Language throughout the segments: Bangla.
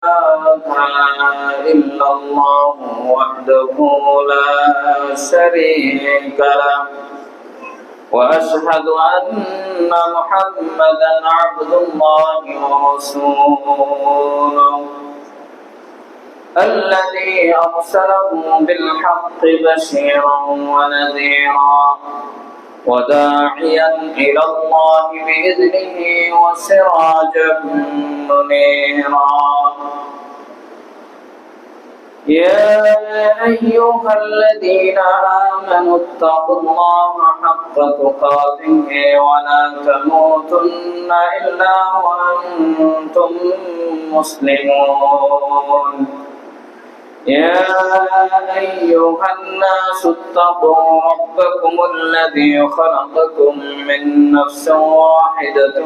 إلا الله وحده لا شريك له وأشهد أن محمدا عبد الله ورسوله الذي أرسله بالحق بشيرا ونذيرا وداعيا إلى الله بإذنه وسراجا منيرا يا أيها الذين آمنوا اتقوا الله حق تقاته ولا تموتن إلا وأنتم مسلمون يا أيها الناس اتقوا ربكم الذي خلقكم من نفس واحدة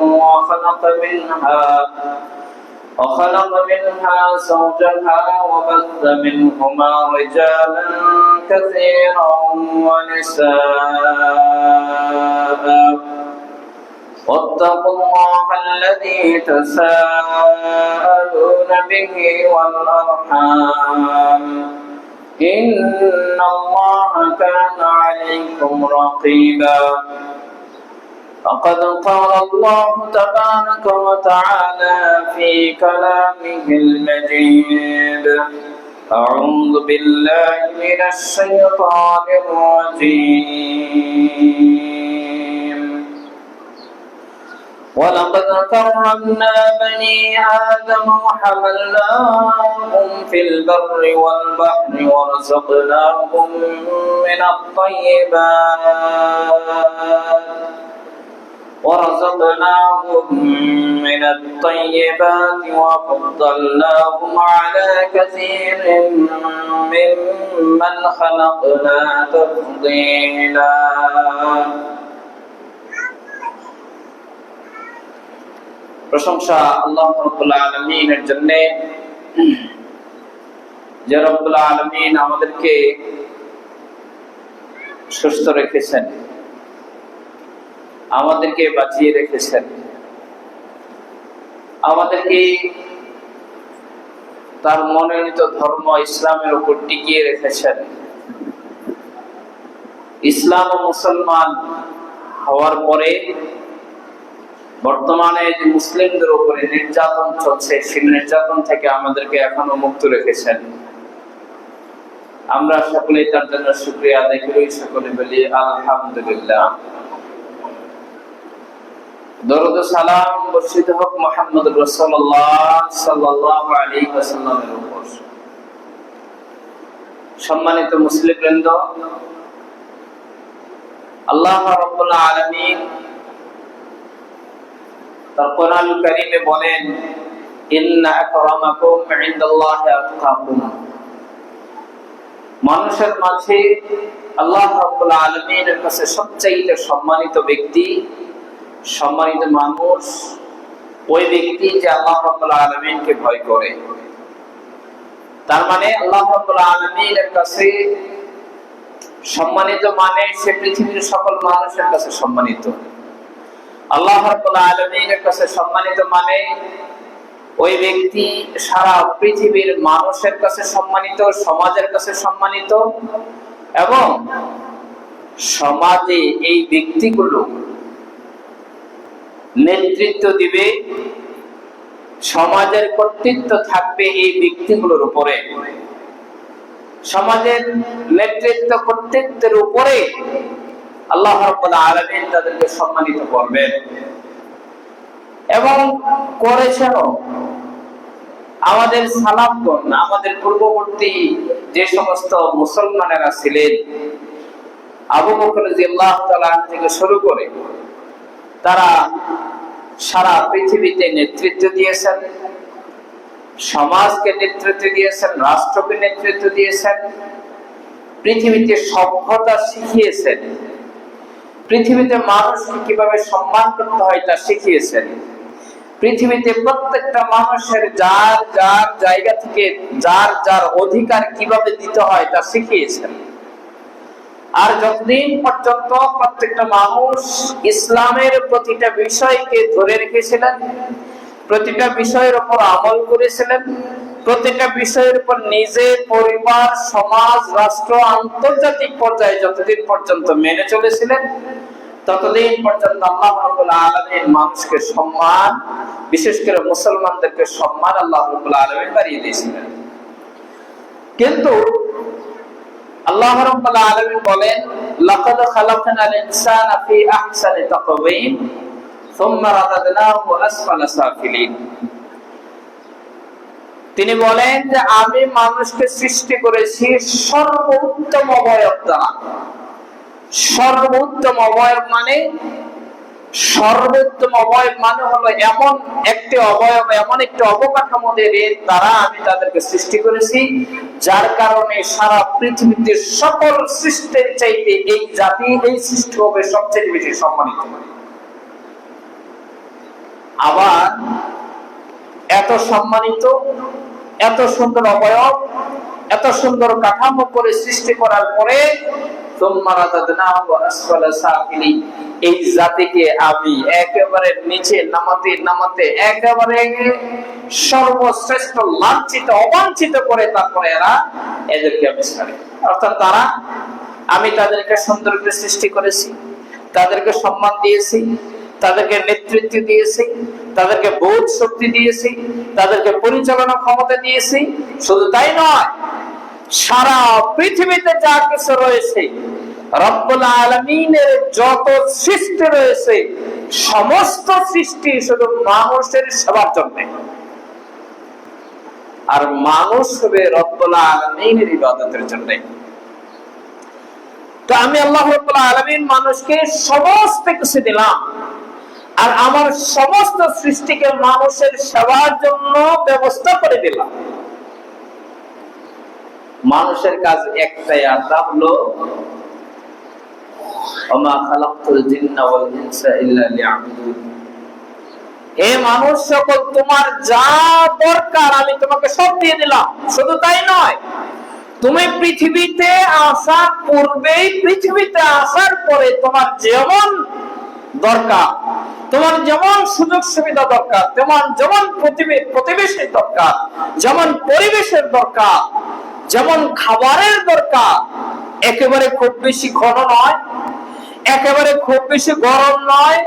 وخلق منها زوجها وبث منهما رجالا كثيرا ونساء واتقوا الله الذي تساءلون به والأرحام إن الله كان عليكم رقيبا فقد قال الله تبارك وتعالى في كلامه المجيد أعوذ بالله من الشيطان الرجيم ولقد كرمنا بني آدم وحملناهم في البر والبحر ورزقناهم من الطيبات وفضلناهم على كثير ممن خلقنا تفضيلا প্রশংসা আল্লাহ রাব্বুল আলামিনের জন্য যে রাব্বুল আলামিন আমাদেরকে সুস্থ রেখেছেন, আমাদেরকে বাঁচিয়ে রেখেছেন, আমাদেরকে তার মনোনীত ধর্ম ইসলামের উপর টিকিয়ে রেখেছেন। ইসলাম ও মুসলমান হওয়ার পরে বর্তমানে যে মুসলিমদের উপরে নির্যাতন চলছে, সেই নির্যাতন থেকে আমাদেরকে এখনো মুক্ত রেখেছেন। আমরা সকলেই তার জন্য শুকরিয়া আদায় করি, সকলে বলি আলহামদুলিল্লাহ। দরুদ ও সালাম বর্ষিত হোক মুহাম্মদুর রাসূলুল্লাহ সাল্লাল্লাহু আলাইহি ওয়াসাল্লামের উপর। সম্মানিত মুসলিমবৃন্দ, আল্লাহ রাব্বুল আলামিন তার কোরআনুল কারীমে বলেন, ইন্না আকরামাকুম ইনদাল্লাহি আতকাকুম। মানুষের মাঝে আল্লাহ রাব্বুল আলামিনের কাছে সবচেয়ে সম্মানিত ব্যক্তি, সম্মানিত মানুষ ওই ব্যক্তি যে আল্লাহ রাব্বুল আলামিনকে ভয় করে। তার মানে আল্লাহ রাব্বুল আলামিনের কাছে সম্মানিত মানে সে পৃথিবীর সকল মানুষের কাছে সম্মানিত। আল্লাহ রাব্বুল আলামিনের কাছে সম্মানিত মানে ওই ব্যক্তি সারা পৃথিবীর মানুষের কাছে সম্মানিত, সমাজের কাছে সম্মানিত, এবং সমাজে এই ব্যক্তিগুলো নেতৃত্ব দিবে, সমাজের কর্তৃত্ব থাকবে এই ব্যক্তিগুলোর উপরে। সমাজের নেতৃত্ব কর্তৃত্বের উপরে আল্লাহ রাব্বুল আলামিন তাদেরকে সম্মানিত করবেন এবং করেছেনও। আমাদের সালাফগণ, আমাদের পূর্ববর্তী যে সমস্ত মুসলমানেরা ছিলেন, আবু বকর রাদিয়াল্লাহু তাআলা থেকে শুরু করে তারা সারা পৃথিবীতে নেতৃত্ব দিয়েছেন, সমাজকে নেতৃত্ব দিয়েছেন, রাষ্ট্রকে নেতৃত্ব দিয়েছেন, পৃথিবীতে সভ্যতা শিখিয়েছেন, পৃথিবীতে মানুষকে কিভাবে সম্মান করতে হয় তা শিখিয়েছেন, পৃথিবীতে প্রত্যেকটা মানুষের যার যার জায়গা থেকে যার যার অধিকার কিভাবে দিতে হয় তা শিখিয়েছেন। আর যতদিন পর্যন্ত প্রত্যেকটা মানুষ ইসলামের প্রতিটা বিষয়কে ধরে রেখেছিলেন, প্রতিটা বিষয়ের উপর আমল করেছিলেন, প্রত্যেকটা বিষয়ের উপর নিজে, পরিবার, সমাজ, রাষ্ট্র, আন্তর্জাতিক পর্যায়ে যতদিন পর্যন্ত মেনে চলেছিলেন, ততদিন পর্যন্ত আল্লাহ রাব্বুল আলামিন মানুষকে সম্মান, বিশেষ করে মুসলমানদেরকে সম্মান আল্লাহ রাব্বুল আলামিন বাড়িয়ে দিয়েছিলেন। কিন্তু আল্লাহ রাব্বুল আলামিন বলেন, লাকাদ খালাকনাল ইনসানা ফি আহসানি তাকওয়িম সুম্মা রাদাদনাহু আসফালা সাফিলিন। তিনি বলেন যে আমি মানুষকে সৃষ্টি করেছি সর্বোত্তম অবয়ব দ্বারা। সর্বোত্তম অবয়ব মানে হলো এমন একটি অবয়ব, এমন একটি অবকাঠামো দ্বারা আমি তাদেরকে সৃষ্টি করেছি, যার কারণে সারা পৃথিবীতে সকল সৃষ্টির চাইতে এই জাতি, এই সৃষ্টি হবে সবচেয়ে বেশি সম্মানিত। আবার এত সম্মানিত, এত সুন্দর অবয়ব, এত সুন্দর কাঠামো করে সৃষ্টি করার পরে এই জাতিকে আমি একেবারে নিচে নামাতে নামাতে একেবারে সর্বশ্রেষ্ঠ লাঞ্ছিত, অবাঞ্ছিত করে তারপরে এদেরকে আমি ছাড়ি। অর্থাৎ আমি তাদেরকে সুন্দর করে সৃষ্টি করেছি, তাদেরকে সম্মান দিয়েছি, তাদেরকে নেতৃত্ব দিয়েছি, তাদেরকে বোধ শক্তি দিয়েছি, তাদেরকে পরিচালনা ক্ষমতা দিয়েছি। শুধু তাই নয়, সারা পৃথিবীতে যা কিছু রয়েছে, রব্বুল আলামিনের যত সৃষ্টি রয়েছে, সমস্ত সৃষ্টি শুধু মানুষের সেবার জন্য, আর মানুষ হবে রব্বুল আলামিনের ইবাদতের জন্য। তো আমি আল্লাহ রাব্বুল আলামিন মানুষকে সমস্ত কিছু দিলাম, আর আমার সমস্ত সৃষ্টিকে মানুষের সেবার জন্য ব্যবস্থা করে দিলাম। মানুষের কাজ একটাই, আর তা হলো ওমা খালাকতুল জিন্না ওয়াল ইনসা ইল্লা লিয়াবুদুন। হে মানুষ সকল, তোমার যা দরকার আমি তোমাকে সব দিয়ে দিলাম। শুধু তাই নয়, তুমি পৃথিবীতে আসার পূর্বেই, পৃথিবীতে আসার পরে তোমার যেমন দরকার, তোমার যেমন সুযোগ সুবিধা দরকার, যেমন প্রতিবেশের দরকার, যেমন পরিবেশের দরকার, যেমন খাবারের দরকার, একেবারে খুব বেশি ঘন নয়, একেবারে খুব বেশি গরম নয়,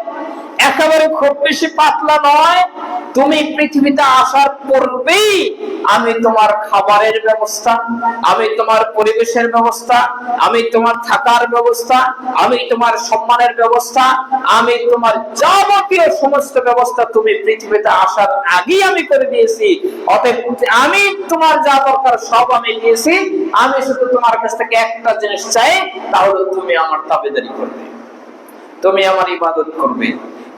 একেবারে খুব বেশি পাতলা নয়। তুমি পৃথিবীতে আসার পূর্বেই আমি তোমার খাবারের ব্যবস্থা, আমি তোমার পরিবেশের ব্যবস্থা, আমি তোমার থাকার ব্যবস্থা, আমি তোমার সম্মানের ব্যবস্থা, আমি তোমার যাবতীয় সমস্ত ব্যবস্থা তুমি পৃথিবীতে আসার আগেই আমি করে দিয়েছি। অতএব আমি তোমার যা দরকার সব আমি দিয়েছি। আমি শুধু তোমার কাছ থেকে একটা জিনিস চাই, তাহলে তুমি আমার তাবেদারি করবে, তুমি আমার ইবাদত করবে,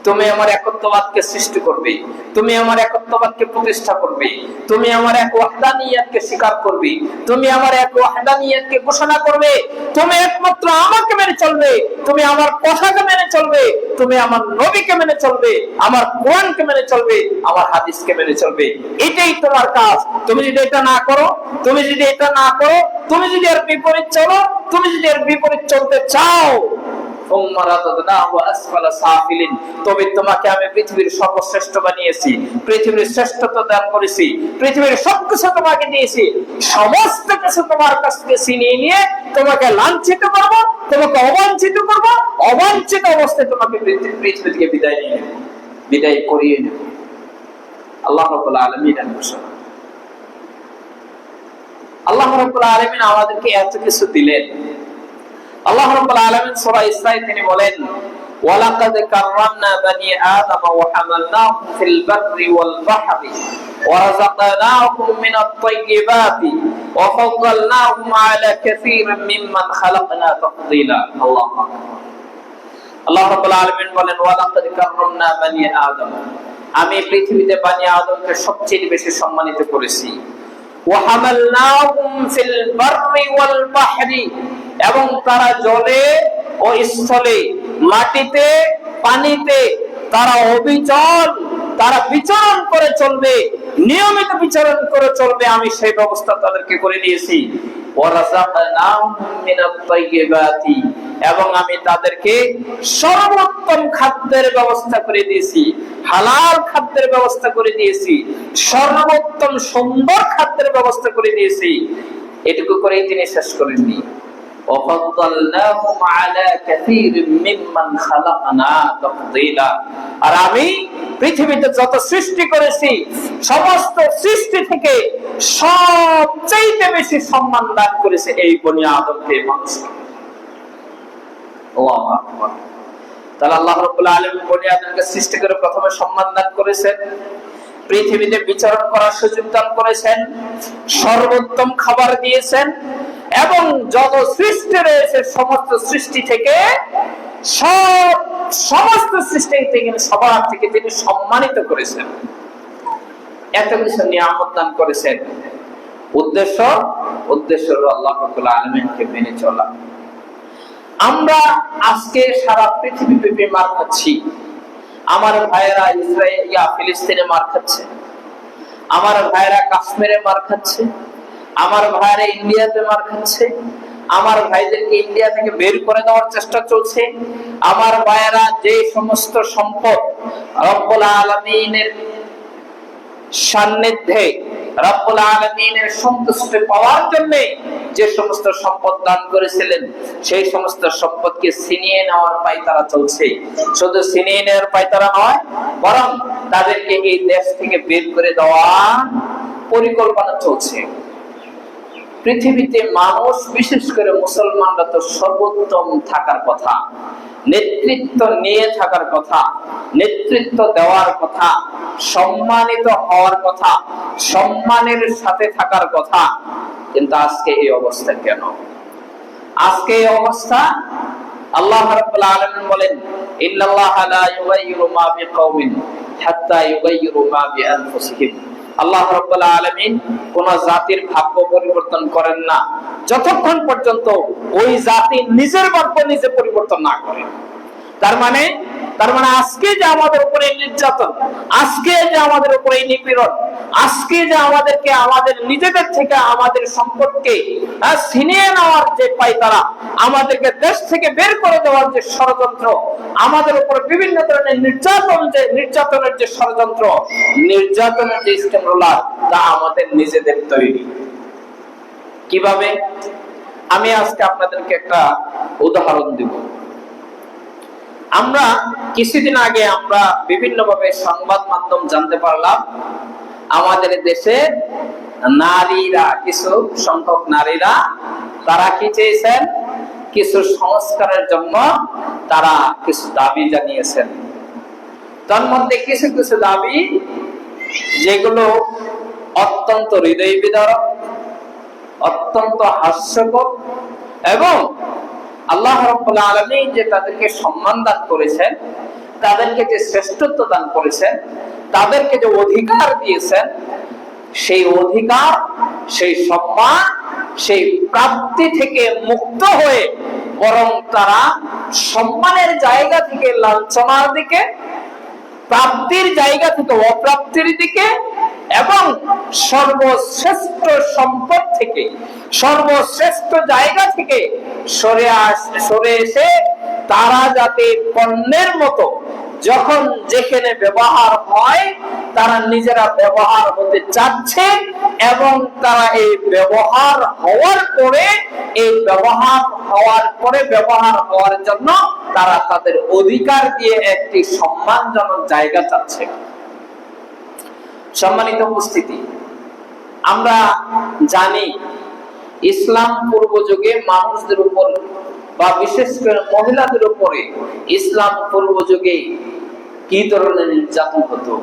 তুমি আমার একত্ববাদকে সৃষ্টি করবে, তুমি আমার একত্ববাদকে প্রতিষ্ঠা করবে, তুমি আমার এক ওয়াহদানিয়তকে স্বীকার করবে, তুমি আমার এক ওয়াহদানিয়তকে ঘোষণা করবে, তুমি একমাত্র আমাকে মেনে চলবে, তুমি আমার কথাকে মেনে চলবে, তুমি আমার নবীকে মেনে চলবে, আমার কোরআনকে মেনে চলবে, আমার হাদিসকে মেনে চলবে। এটাই তোমার কাজ। তুমি যদি এটা না করো, তুমি যদি এটা না করো, তুমি যদি এর বিপরীত চলো, তুমি যদি এর বিপরীত চলতে চাও, তবে তোমাকে আমি পৃথিবীর সর্বশ্রেষ্ঠ বানিয়েছি, পৃথিবীর শ্রেষ্ঠত্ব দান করেছি, পৃথিবীর সবকিছু তোমাকে দিয়েছি। সমস্ত কিছু তোমার কাছ থেকে ছিনিয়ে নিয়ে তোমাকে লাঞ্ছিত করব, তোমাকে অবাঞ্ছিত করব, অবাঞ্ছিত অবস্থায় তোমাকে পৃথিবী থেকে বিদায় করিয়ে নেব। আল্লাহ রাব্বুল আলামিনের ঘোষণা। আল্লাহ রাব্বুল আলামিন আমাদেরকে এত কিছু দিলেন। আল্লাহ রাব্বুল আলামিন সূরা ইসরায়ে তিনি বলেন, ওয়ালাকাদ কাররামনা বানি আদম ওয়া হামালনাহুম ফিল বাররি ওয়াল বাহরি ওয়া রাযাকনাহুম মিনাত তাইয়্যিবাতি ওয়া ফাদ্দালনাহুম আলা কাসীরিন মিম্মান খালাকনা তাফদীলা। আল্লাহু আকবার। আল্লাহ রাব্বুল আলামিন বলেন, ওয়ালাকাদ কাররামনা বানি আদম, আমি পৃথিবীতে বানি আদমকে সবচেয়ে বেশি সম্মানিত করেছি। ওয়া হামালনাহুম ফিল বাররি ওয়াল বাহরি, এবং তারা জলে ও স্থলে, মাটিতে, পানিতে তারা অবিচল, তারা বিচরণ করে চলবে, নিয়মিত বিচরণ করে চলবে, আমি সেই ব্যবস্থা তাদেরকে করে দিয়েছি। ওয়ারাযাকনাহুম মিনাত তাইয়্যিবাতি, এবং আমি তাদেরকে সর্বোত্তম খাদ্যের ব্যবস্থা করে দিয়েছি, হালাল খাদ্যের ব্যবস্থা করে দিয়েছি, সর্বোত্তম সুন্দর খাদ্যের ব্যবস্থা করে দিয়েছি। এটুকু করেই তিনি শেষ করেননি, ওয়াফাদ্দালনাহুম আলা কাসীরিম মিম্মান খালাকনা তাফদীলা, আর আমি পৃথিবীতে যত সৃষ্টি করেছি সমস্ত সৃষ্টি থেকে সবচেয়ে বেশি সম্মান দান করেছে এই বনি আদমকে, মানুষকে। আল্লাহু আকবার। তাহলে আল্লাহ রাব্বুল আলামিন বনি আদমকে সৃষ্টি করে প্রথমে সম্মান দান করেছেন, পৃথিবীতে বিচরণ করার সুযোগ দান করেছেন, সর্বোত্তম খাবার দিয়েছেন, এবং যত সৃষ্টি রয়েছে সমস্ত সৃষ্টি থেকে সমস্ত সৃষ্টি থেকে সবার থেকে তিনি সম্মানিত করেছেন, এত কিছু নিয়ামত দান করেছেন। উদ্দেশ্য হলো আল্লাহ রাব্বুল আলামিনকে মেনে চলা। আমরা আজকে সারা পৃথিবী ব্যাপী মার খাচ্ছি। আমার ভাইয়েরা ফিলিস্তিনে মার খাচ্ছে, আমার ভাইয়েরা কাশ্মীরে মার খাচ্ছে, আমার ভাইয়েরা ইন্ডিয়াতে মার খাচ্ছে, আমার ভাইদেরকে ইন্ডিয়া থেকে বের করে দেওয়ার চেষ্টা চলছে। আমার ভাইয়েরা যে সমস্ত সম্পদ রব্বুল আলামিনের সান্নিধ্যে, রব্বুল আলামিনের সন্তুষ্টি পাওয়ার জন্য যে সমস্ত সম্পদ দান করেছিলেন, সেই সমস্ত সম্পদকে ছিনিয়ে নেওয়ার পায়তারা চলছে। শুধু ছিনিয়ে নেওয়ার পায়তারা নয়, বরং তাদেরকে এই দেশ থেকে বের করে দেওয়ার পরিকল্পনা চলছে। পৃথিবীতে মানুষ, বিশেষ করে মুসলমানরা তো সর্বোত্তম থাকার কথা, নেতৃত্ব নিয়ে থাকার কথা, নেতৃত্ব দেওয়ার কথা, সম্মানিত হওয়ার কথা, সম্মানের সাথে থাকার কথা। কিন্তু আজকে এই অবস্থা কেন? আজকে এই অবস্থা, আল্লাহ রাব্বুল আলামিন বলেন, ইন্নাল্লাহা লা ইউগাইয়িরু মা বিকাওমিন হাত্তা ইউগাইয়িরু মা বিআনফুসিহিম। আল্লাহ রাব্বুল আলামিন কোন জাতির ভাগ্য পরিবর্তন করেন না যতক্ষণ পর্যন্ত ওই জাতি নিজের ভাগ্য নিজে পরিবর্তন না করে। তার মানে আজকে যে আমাদের উপরে নির্যাতন, আজকে যে আমাদের উপরে নিপীড়ন, আজকে যে আমাদেরকে আমাদের নিজেদের থেকে আমাদের সম্পদকে ছিনিয়ে নেওয়ার যে পায়তারা, আমাদেরকে দেশ থেকে বের করে দেওয়ার যে ষড়যন্ত্র, আমাদের উপরে বিভিন্ন ধরনের নির্যাতনের যে ষড়যন্ত্র, নির্যাতনের যে স্টেম রোলার, তা আমাদের নিজেদের তৈরি। কিভাবে? আমি আজকে আপনাদেরকে একটা উদাহরণ দিব। আমরা কিছুদিন আগে আমরা বিভিন্নভাবে সংবাদ মাধ্যম জানতে পারলাম, আমাদের দেশে নারীরা, কিছু সংখ্যক নারীরা, তারা কি চেয়েছেন? কিছু সংস্কারের জন্য তারা কিছু দাবি জানিয়েছেন। তার মধ্যে কিছু কিছু দাবি যেগুলো অত্যন্ত হৃদয় বিদারক, অত্যন্ত হাস্যকর, এবং আল্লাহ রাব্বুল আলামিন যে তাদেরকে সম্মান দান করেছেন, তাদেরকে যে শ্রেষ্ঠত্ব দান করেছেন, তাদেরকে যে অধিকার দিয়েছেন, সেই অধিকার, সেই সম্মান, সেই প্রাপ্তি থেকে মুক্ত হয়ে বরং তারা সম্মানের জায়গা থেকে লাঞ্ছনার দিকে, প্রাপ্তির জায়গা থেকে অপ্রাপ্তির দিকে, এবং সর্বশ্রেষ্ঠ সম্পদ থেকে, সর্বশ্রেষ্ঠ জায়গা থেকে সরে এসে তারা যাতে পণ্যের মতো যখন যেখানে ব্যবহার হয় তারা নিজেরা ব্যবহার হতে চাচ্ছে, এবং তারা এই ব্যবহার হওয়ার হওয়ার জন্য তারা তাদের অধিকার দিয়ে একটি সম্মানজনক জায়গা চাচ্ছে। সম্মানিত উপস্থিতি, আমরা জানি ইসলাম পূর্ব যুগে মানুষদের উপর, বা বিশেষ করে মহিলাদের উপরে ইসলাম পূর্ব যুগে কি ধরনের নির্যাতন হতো,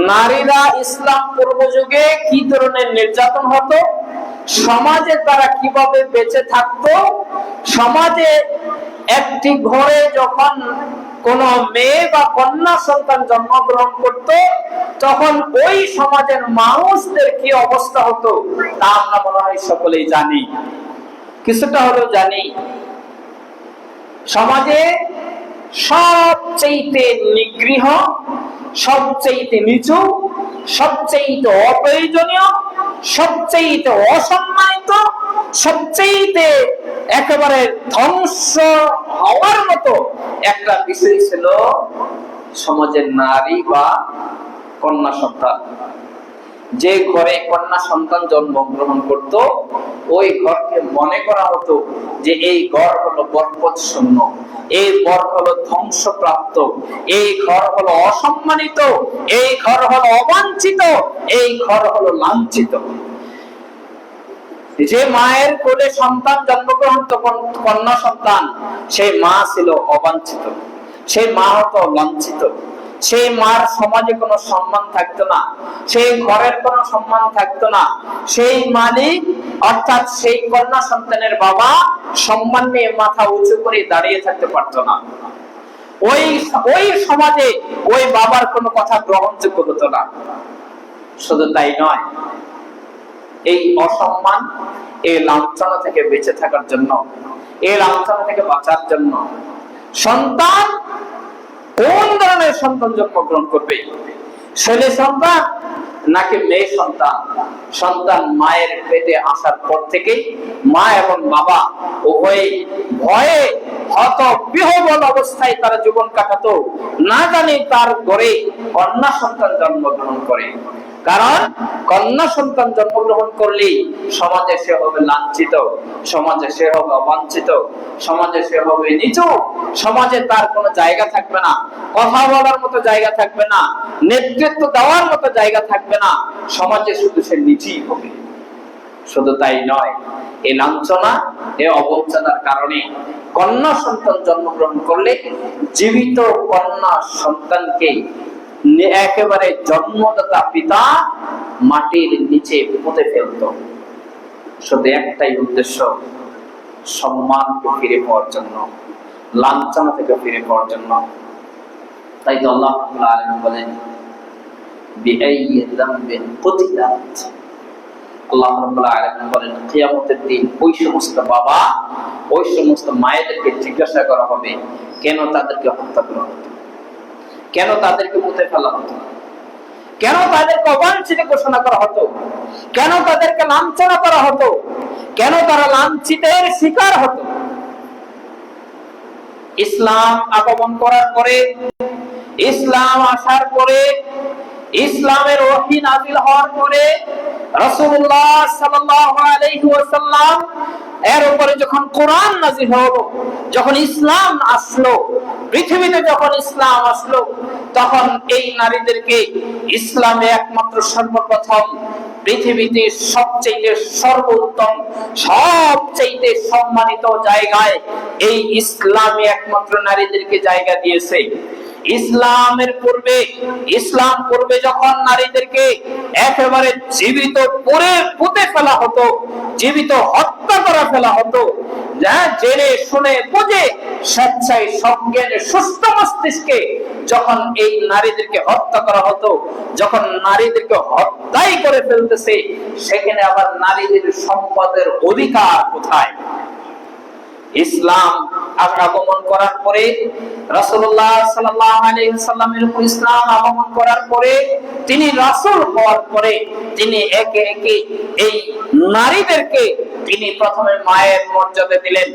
নারীরা ইসলাম পূর্ব যুগে কি ধরনের নির্যাতন হতো, সমাজে তারা কিভাবে বেঁচে থাকতো, সমাজে একটি ঘরে যখন কোন মেয়ে বা কন্যা সন্তান জন্মগ্রহণ করত, তখন ওই সমাজের মানুষদের কি অবস্থা হতো, তা আমরা মনে হয় সকলেই জানি, কিছুটা হলেও জানি। সমাজে সবচেয়ে নিগৃহ, সবচেয়ে নিচু, সবচেয়ে অপ্রয়োজনীয় সবচেয়ে অসম্মানিত, সবচেয়ে একেবারে ধ্বংস হওয়ার মতো একটা বিষয় ছিল সমাজের নারী বা কন্যা সন্তান। যে ঘরে কন্যা সন্তান জন্মগ্রহণ করত, ওই ঘরকে মনে করা হতো যে এই ঘর হলো বরকত শূন্য, এই ঘর হলো ধ্বংসপ্রাপ্ত, এই ঘর হলো অসম্মানিত, এই ঘর হলো অবাঞ্ছিত, এই ঘর হলো লাঞ্ছিত। যে মায়ের কোলে সন্তান জন্মগ্রহণ তখন কন্যা সন্তান, সেই মা ছিল অবাঞ্ছিত, সেই মা হতো লাঞ্ছিত, সেই মার সমাজে কোনো সম্মান থাকতো না, সেই ঘরের কোনো সম্মান থাকতো না। সেই মালিক অর্থাৎ সেই কন্যা সন্তানের বাবা সম্মান নিয়ে মাথা উঁচু করে দাঁড়িয়ে থাকতে পারতো না। ওই সমাজে ওই বাবার কোনো কথা গ্রহণযোগ্য হতো না। শুধু তাই নয়, এই অসম্মান, এই লাঞ্ছনা থেকে বেঁচে থাকার জন্য, এই লাঞ্ছনা থেকে বাঁচার জন্য সন্তান কোন ধরনের সন্তান জন্মগ্রহণ করবে, ছেলে সন্তান নাকি মেয়ে সন্তান? সন্তান মায়ের পেটে আসার পর থেকে মা এবং বাবা উভয়ে ভয়ে হতবিহ্বল অবস্থায় তারা জীবন কাটাতো, না জানি তার ঘরে কন্যা সন্তান জন্মগ্রহণ করে। কারণ কন্যা সন্তান জন্মগ্রহণ করলে সমাজে সে হবে লাঞ্ছিত, সমাজে সে হবে অবাঞ্ছিত, সমাজে সে হবে নিচু, সমাজে তার কোনো জায়গা থাকবে না, কথা বলার মতো জায়গা থাকবে না, নেতৃত্ব দেওয়ার মতো জায়গা থাকবে না, সমাজে শুধু সে নিচেই হবে। শুধু তাই নয়, এই লাঞ্ছনা, এই অবজ্ঞার কারণে কন্যা সন্তান জন্মগ্রহণ করলে জীবিত কন্যা সন্তানকে একেবারে জন্মদাতা পিতা মাটির নিচে পুঁতে ফেলত। শুধু একটাই উদ্দেশ্য, সম্মানকে ফিরে পাওয়ার জন্য, লাঞ্ছনা থেকে ফিরে পাওয়ার জন্য। তাই তো আল্লাহ রাব্বুল আলামিন বলেন, বিআইয়ি যামবিন কুতিলাত। আল্লাহ রাব্বুল আলামিন বলেন, কিয়ামতের দিন ওই সমস্ত বাবা, ওই সমস্ত মায়েদেরকে জিজ্ঞাসা করা হবে, কেন তাদেরকে হত্যা করা হতো, কেন তাদেরকে পুঁতে ফেলা হতো, কেন তাদেরকে অবাঞ্ছিত ঘোষণা করা হতো, কেন তাদেরকে লাঞ্ছনা করা হতো, কেন তারা লাঞ্ছিতের শিকার হতো। ইসলাম আগমন করার পরে, ইসলাম আসার পরে, ইসলামের ওহী নাযিল হওয়ার পরে রাসূলুল্লাহ সাল্লাল্লাহু আলাইহি ওয়াসাল্লাম এর উপরে যখন কোরআন নাযিল হলো, যখন ইসলাম আসলো, পৃথিবীতে যখন ইসলাম আসলো, তখন এই নারীদেরকে ইসলামে একমাত্র সর্বপ্রথম পৃথিবীতে সবচেয়ে সর্বোত্তম, সবচেয়ে সম্মানিত জায়গায় এই ইসলামে একমাত্র নারীদেরকে জায়গা দিয়েছে। ইসলামের পূর্বে, ইসলাম পূর্বে যখন নারীদেরকে একেবারে জীবিত পুঁতে ফেলা হতো, জীবিত হত্যা করে ফেলা হতো, জেনে শুনে বুঝে স্বেচ্ছায় সজ্ঞানে সুস্থ মস্তিষ্কে যখন এই নারীদেরকে হত্যা করা হতো, যখন নারীদেরকে হত্যাই করে ফেলতেছে, সেখানে আবার নারীদের সম্পদের অধিকার কোথায়? ইসলাম আগমন করার পরে, রাসূলুল্লাহ সাল্লাল্লাহু আলাইহি ওয়াসাল্লামের উপর ইসলাম আগমন করার পরে, তিনি রাসূল হওয়ার পরে তিনি একে একে এই নারীদেরকে তিনি প্রথমে মায়ের মর্যাদা দিলেন।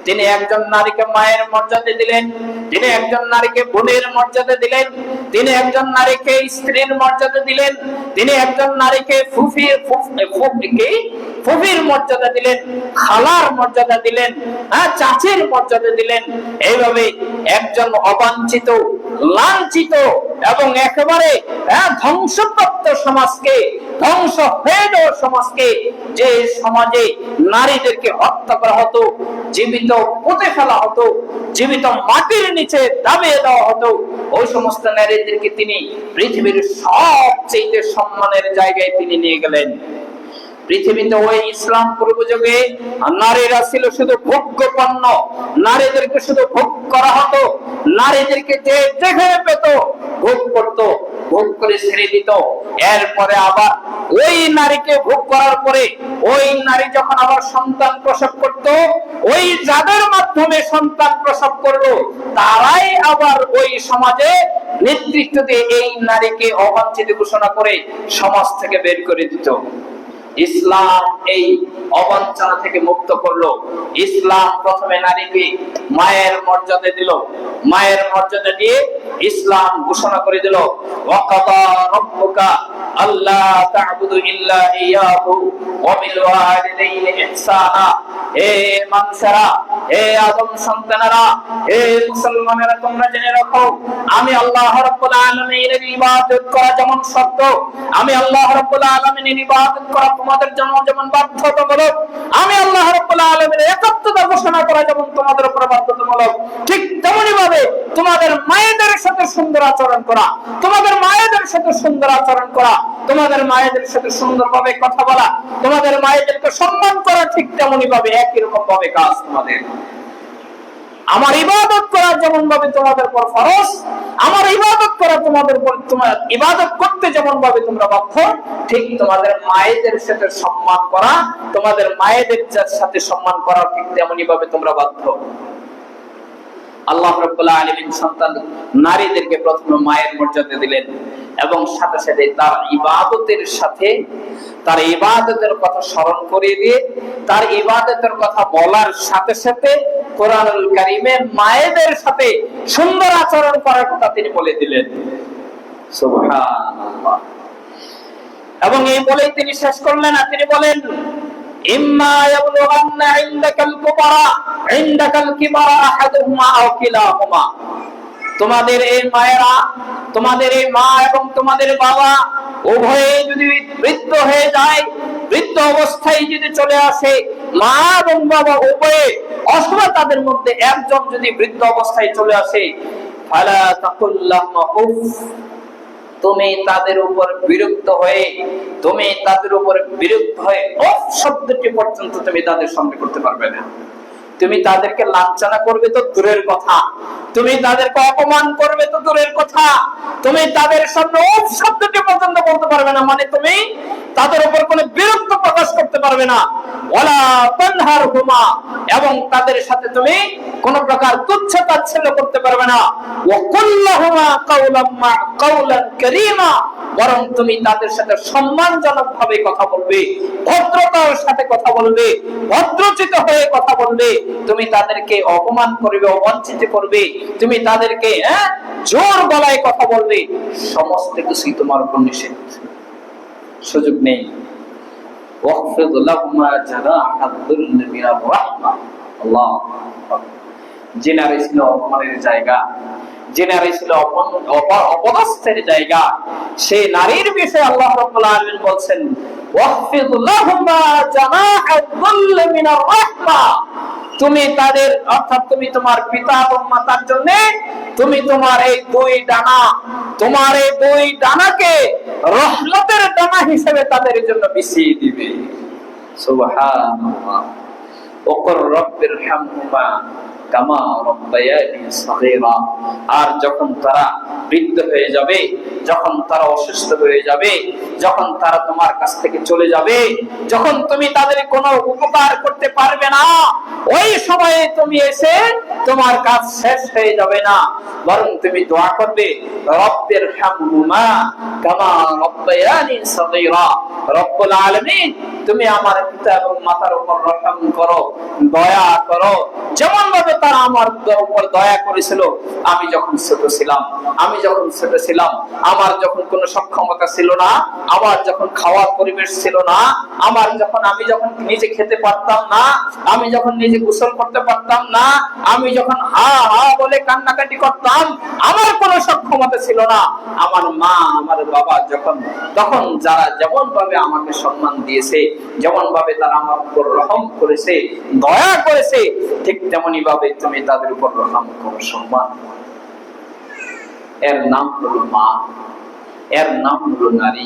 তিনি একজন নারীকে মায়ের মর্যাদা দিলেন, তিনি একজন নারীকে বোনের মর্যাদা দিলেন, তিনি একজন নারীকে স্ত্রীর মর্যাদা দিলেন, তিনি একজন নারীকে ফুফির মর্যাদা দিলেন, খালার মর্যাদা দিলেন, চাচির মর্যাদা দিলেন। এইভাবে একজন অবাঞ্ছিত, লাঞ্ছিত এবং একেবারে ধ্বংসপ্রাপ্ত সমাজকে, ধ্বংস হয়ে যাওয়া সমাজকে, যে সমাজে নারীদেরকে হত্যা করা হতো, জীবিত পুঁতে ফেলা হতো, জীবিত মাটির নিচে দাবিয়ে দেওয়া হতো, ওই সমস্ত নারীদেরকে তিনি পৃথিবীর সবচেয়ে সম্মানের জায়গায় তিনি নিয়ে গেলেন। পৃথিবীতে ওই ইসলাম পূর্ব যুগে নারীরা ছিল শুধু ভোগ্য পণ্য, নারীদেরকে শুধু ভোগ করা হতো, নারীদেরকে যে যেখানে পেত ভোগ করত, ভোগ করে ছেড়ে দিত। এরপরে আবার ওই নারীকে ভোগ করার পরে ওই নারী যখন আবার সন্তান প্রসব করত, ওই যাদের মাধ্যমে সন্তান প্রসব করলো তারাই আবার ওই সমাজে নেতৃত্ব দিয়ে এই নারীকে অবাঞ্ছিত ঘোষণা করে সমাজ থেকে বের করে দিত। ইসলাম এই অবঞ্চনা থেকে মুক্ত করলো। ইসলাম প্রথমে নারীকে মায়ের মর্যাদা দিল, মায়ের মর্যাদা দিয়ে ইসলাম ঘোষণা করে দিল, ওয়াকাদা রাব্বুকা আল্লা তা'বুদু ইল্লা ইয়াহু ওয়া বিল ওয়ালিদাইনি ইহসানা। হে মানুষেরা, হে আদম সন্তানেরা, হে মুসলমানেরা, তোমরা জেনে রাখো আমি আল্লাহ রাব্বুল আলামিনের ইবাদত করা যেমন শর্ত, আমি আল্লাহ রাব্বুল আলামিনের ইবাদত করা তোমাদের জন্য যেমন বাধ্যতামূলক, আমি আল্লাহ রাব্বুল আলামিনের একাত্মতা ঘোষণা করা যেমন তোমাদের উপর বাধ্যতামূলক, ঠিক তেমনি ভাবে তোমাদের মায়েদের সাথে সুন্দর আচরণ করা, তোমাদের মায়েদের সাথে সুন্দর আচরণ করা, তোমাদের মায়েদের সাথে সুন্দরভাবে কথা বলা, তোমাদের মায়েদেরকে সম্মান করা, ঠিক তেমনি ভাবে একই রকম ভাবে কাজ তোমাদের। আমার ইবাদত করা যেমন ভাবে তোমাদের উপর ফরজ, আমার ইবাদত করা তোমাদের উপর, তোমার ইবাদত করতে যেমন ভাবে তোমরা বাধ্য, ঠিক তোমাদের মায়েদের সাথে সম্মান করা, তোমাদের মায়েদের সাথে সম্মান করা ঠিক তেমনি ভাবে তোমরা বাধ্য। আল্লাহ রাব্বুল আলামিন সন্তান নারীদেরকে প্রথমে মায়ের মর্যাদা দিলেন এবং সাথে সাথে তার ইবাদতের সাথে তার ইবাদতের কথা স্মরণ করিয়ে দিয়ে তার ইবাদতের কথা বলার সাথে সাথে কোরআনুল কারীমে মায়েদের সাথে সুন্দর আচরণ করার কথা তিনি বলে দিলেন। সুবহানাল্লাহ। এবং এই বলেই তিনি শেষ করলেন না, তিনি বলেন ইম্মা ইয়াবলুগান্না ইনদাকাল কুবারা ইনদাকাল কিবারা আহাদুহুমা আও কিলাহুমা। তোমাদের এই মায়েরা, তোমাদের এই মা এবং তোমাদের বাবা উভয়ে যদি বৃদ্ধ হয়ে যায়, বৃদ্ধ অবস্থায় যদি চলে আসে, মা এবং বাবা উভয়ে অথবা তাদের মধ্যে একজন যদি বৃদ্ধ অবস্থায় চলে আসে, ফালা তাকুল্লাহুমা উফ, তুমি তাদের উপর বিরক্ত হয়ে, তুমি তাদের উপর বিরক্ত হয়ে উফ শব্দটি পর্যন্ত তুমি তাদের সামনে করতে পারবে না। তুমি তাদেরকে লাঞ্ছনা করবে তো দূরের কথা, তুমি তাদেরকে অপমান করবে তো দূরের কথা, তুমি তাদের সামনে উফ শব্দটি পর্যন্ত বলতে পারবে না, মানে তুমি তাদের উপর কোনো বিরক্ত প্রকাশ করতে পারবে না। ওয়ালা তানহারহুমা, এবং তাদের সাথে তুমি কোন প্রকার তুচ্ছ তাচ্ছিল্য করতে পারবে না। ওয়া কুল্লাহুমা কাওলান কারীমা, বরং তুমি তাদের সাথে সম্মানজনক ভাবে কথা বলবে, ভদ্রতার সাথে কথা বলবে, ভদ্রচিত হয়ে কথা বলবে। তুমি তাদেরকে অপমান করবে, অবঞ্চিত করবে, তুমি তাদেরকে জোর গলায় কথা বলবে, সমস্ত কিছুই তোমার উপর নিষেধ, সুযোগ নেই। ওয়াখফিদ লাহুমা জানাহাদ যুল্লি মিনার রাহমা। আল্লাহ, জিনার ছিল অপমানের জায়গা, জিনার ছিল অপদস্থের জায়গা, সেই নারীর বিষয়ে আল্লাহ রাব্বুল আলামিন বলছেন ওয়াখফিদ লাহুমা জানাহাদ যুল্লি মিনার রাহমা। তুমি তাদের, অর্থাৎ তুমি তোমার পিতা এবং মাতার জন্য তুমি তোমার এই দুই ডানা, তোমার এই দুই ডানাকে রহমতের ডানা হিসেবে তাদের জন্য বিছিয়ে দিবে। সুবহানাল্লাহ। ওয়াকুর রাব্বিরহামহুমা কামা রাব্বায়ানি সগীরা। আর যখন তারা বৃদ্ধ হয়ে যাবে, যখন তারা অসুস্থ হয়ে যাবে, যখন তারা তোমার কাছ থেকে চলে যাবে, যখন তুমি তাদের কোনো উপকার করতে পারবে না, ওই সময়ে তুমি এসে তোমার কাজ শেষ হয়ে যাবে না, বরং তুমি দোয়া করবে রাব্বিরহামহুমা কামা রাব্বায়ানি সগীরা। রব্বুল আলামিন, তুমি আমার পিতা এবং মাতার উপর রহম করো, দয়া করো, যেমন ভাবে তারা আমার উপর দয়া করেছিল আমি যখন ছোট ছিলাম। আমি যখন ছোট ছিলাম, আমার যখন কোনো সক্ষমতা ছিল না, আমার যখন খাওয়ার পরিবেশ ছিল না, আমি যখন নিজে খেতে পারতাম না, আমি যখন নিজে গোসল করতে পারতাম না, আমি যখন হা হা বলে কান্নাকাটি করতাম, আমার কোনো সক্ষমতা ছিল না, আমার মা আমার বাবা তখন যারা যেমন ভাবে আমাকে সম্মান দিয়েছে, যেমন ভাবে তারা আমার উপর রহম করেছে, দয়া করেছে, ঠিক তেমনি ভাবে তুমি তাদের উপর রহম করো, সম্মান। এর নাম হলো মা, এর নাম হলো নারী।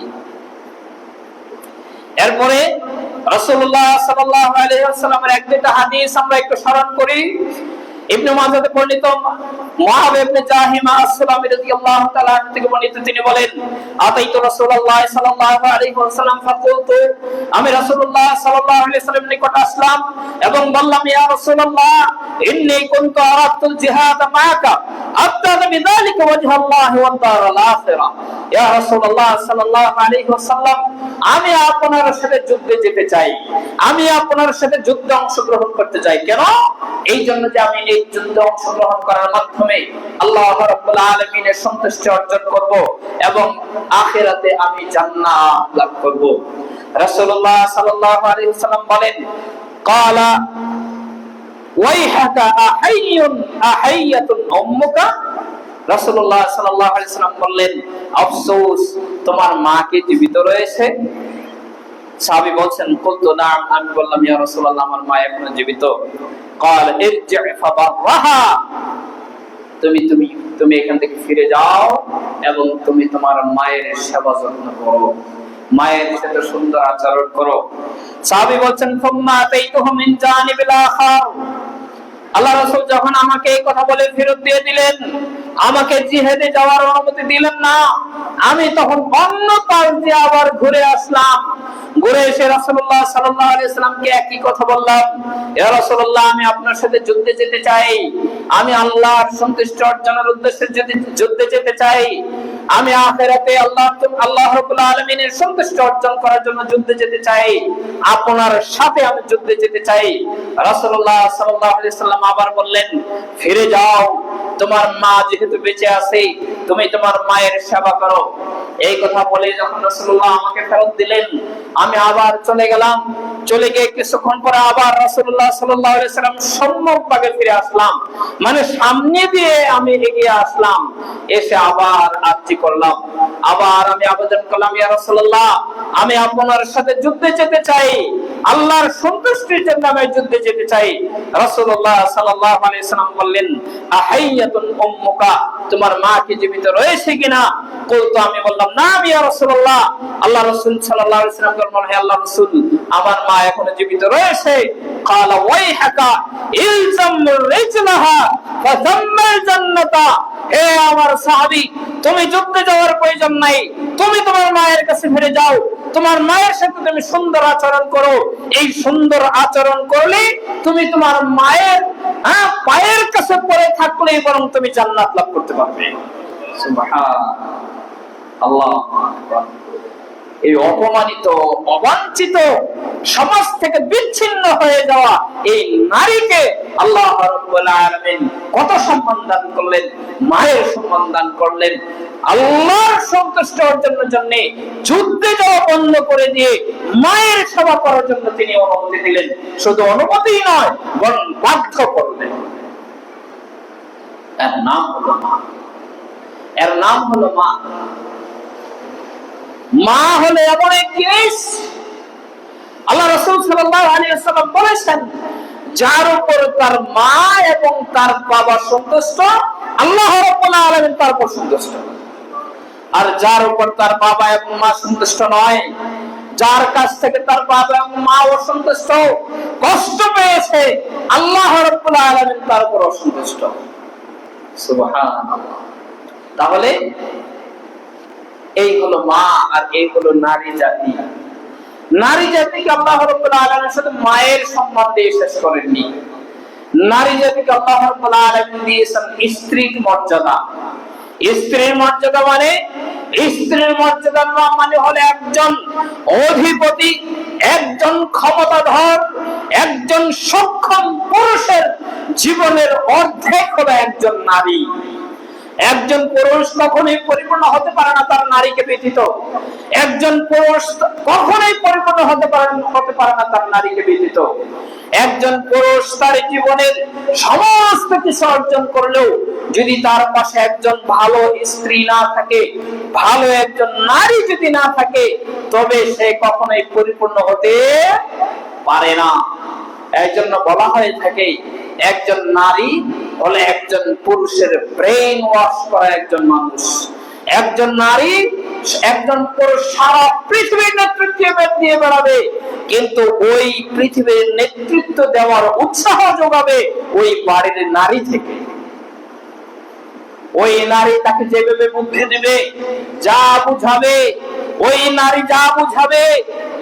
এরপরে রাসূলুল্লাহ সাল্লাল্লাহু আলাইহি ওয়াসাল্লামের এক দুইটা হাদিস আমরা একটু স্মরণ করি। ইবনে মাজাহ বর্ণিত মুআব ইবনে জাহিমা আসসালামী রাদিয়াল্লাহু তাআলা থেকে বর্ণিত, তিনি বলেন আতাইতু রাসূলুল্লাহ সাল্লাল্লাহু আলাইহি ওয়াসাল্লাম ফাকুলতু, আমি রাসূলুল্লাহ সাল্লাল্লাহু আলাইহি ওয়াসাল্লামের নিকট আসলাম এবং বললাম, ইয়া রাসূলুল্লাহ ইন্নী কুনতু আরাদতুল জিহাদ মাআকা আবতাগি বিযালিকা ওয়াজহাল্লাহি ওয়াদ দারাল আখিরাহ। ইয়া রাসূলুল্লাহ সাল্লাল্লাহু আলাইহি ওয়াসাল্লাম, আমি আপনার সাথে যুদ্ধে যেতে চাই, আমি আপনার সাথে যুদ্ধে অংশগ্রহণ করতে চাই। কেন? এই জন্য যে আমি এই যুদ্ধে অংশগ্রহণ করার মাধ্যমে আল্লাহ রাব্বুল আলামিনের সন্তুষ্টি অর্জন করব এবং আখিরাতে আমি জান্নাত লাভ করব। রাসূলুল্লাহ সাল্লাল্লাহু আলাইহি ওয়াসাল্লাম বলেন, ক্বালা ওয়াইহাকা আহাইয়াতুন উম্মুকা। রাসূলুল্লাহ সাল্লাল্লাহু আলাইহি ওয়াসাল্লাম বললেন, আফসোস, তোমার মা কি জীবিত রয়েছে? সাহাবী বলছেন, কুলতু নাম, আমি বললাম, ইয়া রাসূলুল্লাহ, আমার মা এখনো জীবিত। ক্বাল ইরজি ফাবাররাহা, তুমি এখান থেকে ফিরে যাও এবং তুমি তোমার মায়ের সেবা যত্ন করো, মায়ের সাথে সুন্দর আচরণ করো। সাহাবী বলছেন, ফুম্মা আতাইতুহু মিন জানিবিল আখার, আল্লাহ রাসূল যখন আমাকে এই কথা বলে ফেরত দিয়ে দিলেন, আমাকে জিহাদে যাওয়ার অনুমতি দিলেন না, আমি তখন অন্য পাশ দিয়ে আবার ঘুরে আসলাম। ঘুরে এসে রাসূলুল্লাহ সাল্লাল্লাহু আলাইহি ওয়াসাল্লামকে একই কথা বললাম, ইয়া রাসূলুল্লাহ, আমি আপনার সাথে যুদ্ধে যেতে চাই, আমি আল্লাহর সন্তুষ্টি অর্জনের উদ্দেশ্যে যুদ্ধে যেতে চাই, আমি আখিরাতে আল্লাহ রাব্বুল আলামিনের সন্তুষ্টি অর্জন করার জন্য যুদ্ধে যেতে চাই, আপনার সাথে আমি যুদ্ধে যেতে চাই। রাসূলুল্লাহ সাল্লাল্লাহু আলাইহি ওয়াসাল্লাম আবার বললেন, ফিরে যাও, তোমার মা যেহেতু বেঁচে আছে, তুমি তোমার মায়ের সেবা করো। এই কথা বলে যখন রাসূলুল্লাহ আমাকে ফেরত দিলেন, আমি আবার চলে গেলাম। চলে গিয়ে কিছুক্ষণ পরে আবার রাসূলুল্লাহ সাল্লাল্লাহু আলাইহি ওয়াসাল্লাম সম্মুখ ভাগে ফিরে আসলাম, মানে সামনে দিয়ে আমি এগিয়ে আসলাম। এসে আবার আরজি করলাম, আবার আমি আবেদন করলাম, ইয়া রাসূলুল্লাহ, আমি আপনার সাথে যুদ্ধে যেতে চাই, আল্লাহর সন্তুষ্টির জন্য আমি যুদ্ধে যেতে চাই। রাসূলুল্লাহ সাল্লাল্লাহু আলাইহি ওয়াসাল্লাম বললেন, আহাইয়াতুন উম্মুকা, তোমার মা কি জীবিত রয়েছে কিনা? বলতো, আমি বললাম, না ইয়া রাসূলুল্লাহ। আল্লাহ রাসূল সাল্লাল্লাহু আলাইহি ওয়াসাল্লাম বললেন, হে আল্লাহর রাসূল, আমার মা এখনো জীবিত রয়েছে। ক্বালা ওয়াইহাকা ইলজাম রিজলাহা ফাতাম্মাল জান্নাতা, হে আমার সাহাবী, তুমি যুদ্ধে যাওয়ার প্রয়োজন নাই, তুমি তোমার মায়ের কাছে ফিরে যাও, তোমার মায়ের সাথে তুমি সুন্দর আচরণ করো। এই সুন্দর আচরণ করলে তুমি তোমার মায়ের পায়ের কাছে পড়ে থাকলে বরং তুমি জান্নাত লাভ করতে পারবে। সুবহানাল্লাহ। এই অপমানিত, অবাঞ্ছিত সমাজ থেকে বিচ্ছিন্ন হয়ে যাওয়া এই নারীকে আল্লাহ রাব্বুল আলামিন কত সম্মান দান করলেন, মায়ের সম্মান দান করলেন। আল্লাহর সন্তুষ্টি অর্জনের জন্য যুদ্ধে যাওয়া বন্ধ করে দিয়ে মায়ের সেবা করার জন্য তিনি অনুমতি দিলেন। শুধু অনুমতিই নয়, বরং বাধ্য করলেন। এর নাম হলো মা, এর নাম হলো মা। মা হলো এমন এক জিনিস, আল্লাহ রাসূল সাল্লাল্লাহু আলাইহি ওয়াসাল্লাম বলেছেন, যার উপর তার মা এবং তার বাবা সন্তুষ্ট, আল্লাহ রাব্বুল আলামিন তার উপর সন্তুষ্ট। আর যার উপর তার বাবা এবং মা সন্তুষ্ট নয়, যার কাছ থেকে তার বাবা এবং মা অসন্তুষ্ট, কষ্ট পেয়েছে, আল্লাহ রাব্বুল আলামিন তার উপর অসন্তুষ্ট। সুবহানাল্লাহ। তাহলে এই হলো মা, আর এই হলো নারী জাতি। নারী জাতিকে আল্লাহ রাব্বুল আলামিন শুধু মায়ের সম্মান দিয়ে শেষ করেননি, নারী জাতিকে আল্লাহ রাব্বুল আলামিন দিয়েছেন স্ত্রীর মর্যাদা। স্ত্রীর মর্যাদা মানে, স্ত্রীর মর্যাদা মানে হলো একজন অধিপতি, একজন ক্ষমতাধর, একজন সক্ষম পুরুষের জীবনের অর্ধেক হলো একজন নারী। একজন পুরুষ কখনোই পরিপূর্ণ হতে পারে না তার নারীকে ব্যতীত। একজন পুরুষ কখনোই পরিপূর্ণ হতে পারে না তার নারীকে ব্যতীত। একজন পুরুষ তার জীবনের সমস্ত কিছু অর্জন করলেও যদি তার পাশে একজন ভালো স্ত্রী না থাকে, ভালো একজন নারী যদি না থাকে, তবে সে কখনোই পরিপূর্ণ হতে পারে না। এই জন্য বলা হয়ে থাকে, একজন নারী হলে একজন পুরুষের ব্রেইন ওয়াশ করা একজন মানুষ। একজন নারী, একজন পুরুষ সারা পৃথিবীর নেতৃত্ব দিয়ে বেড়াবে, কিন্তু ওই পৃথিবীর নেতৃত্ব দেওয়ার উৎসাহ যোগাবে ওই বাড়ির নারী থেকে। ওই নারী তাকে যেভাবে বুদ্ধি দিবে, যা বুঝাবে, ওই নারী যা বুঝাবে,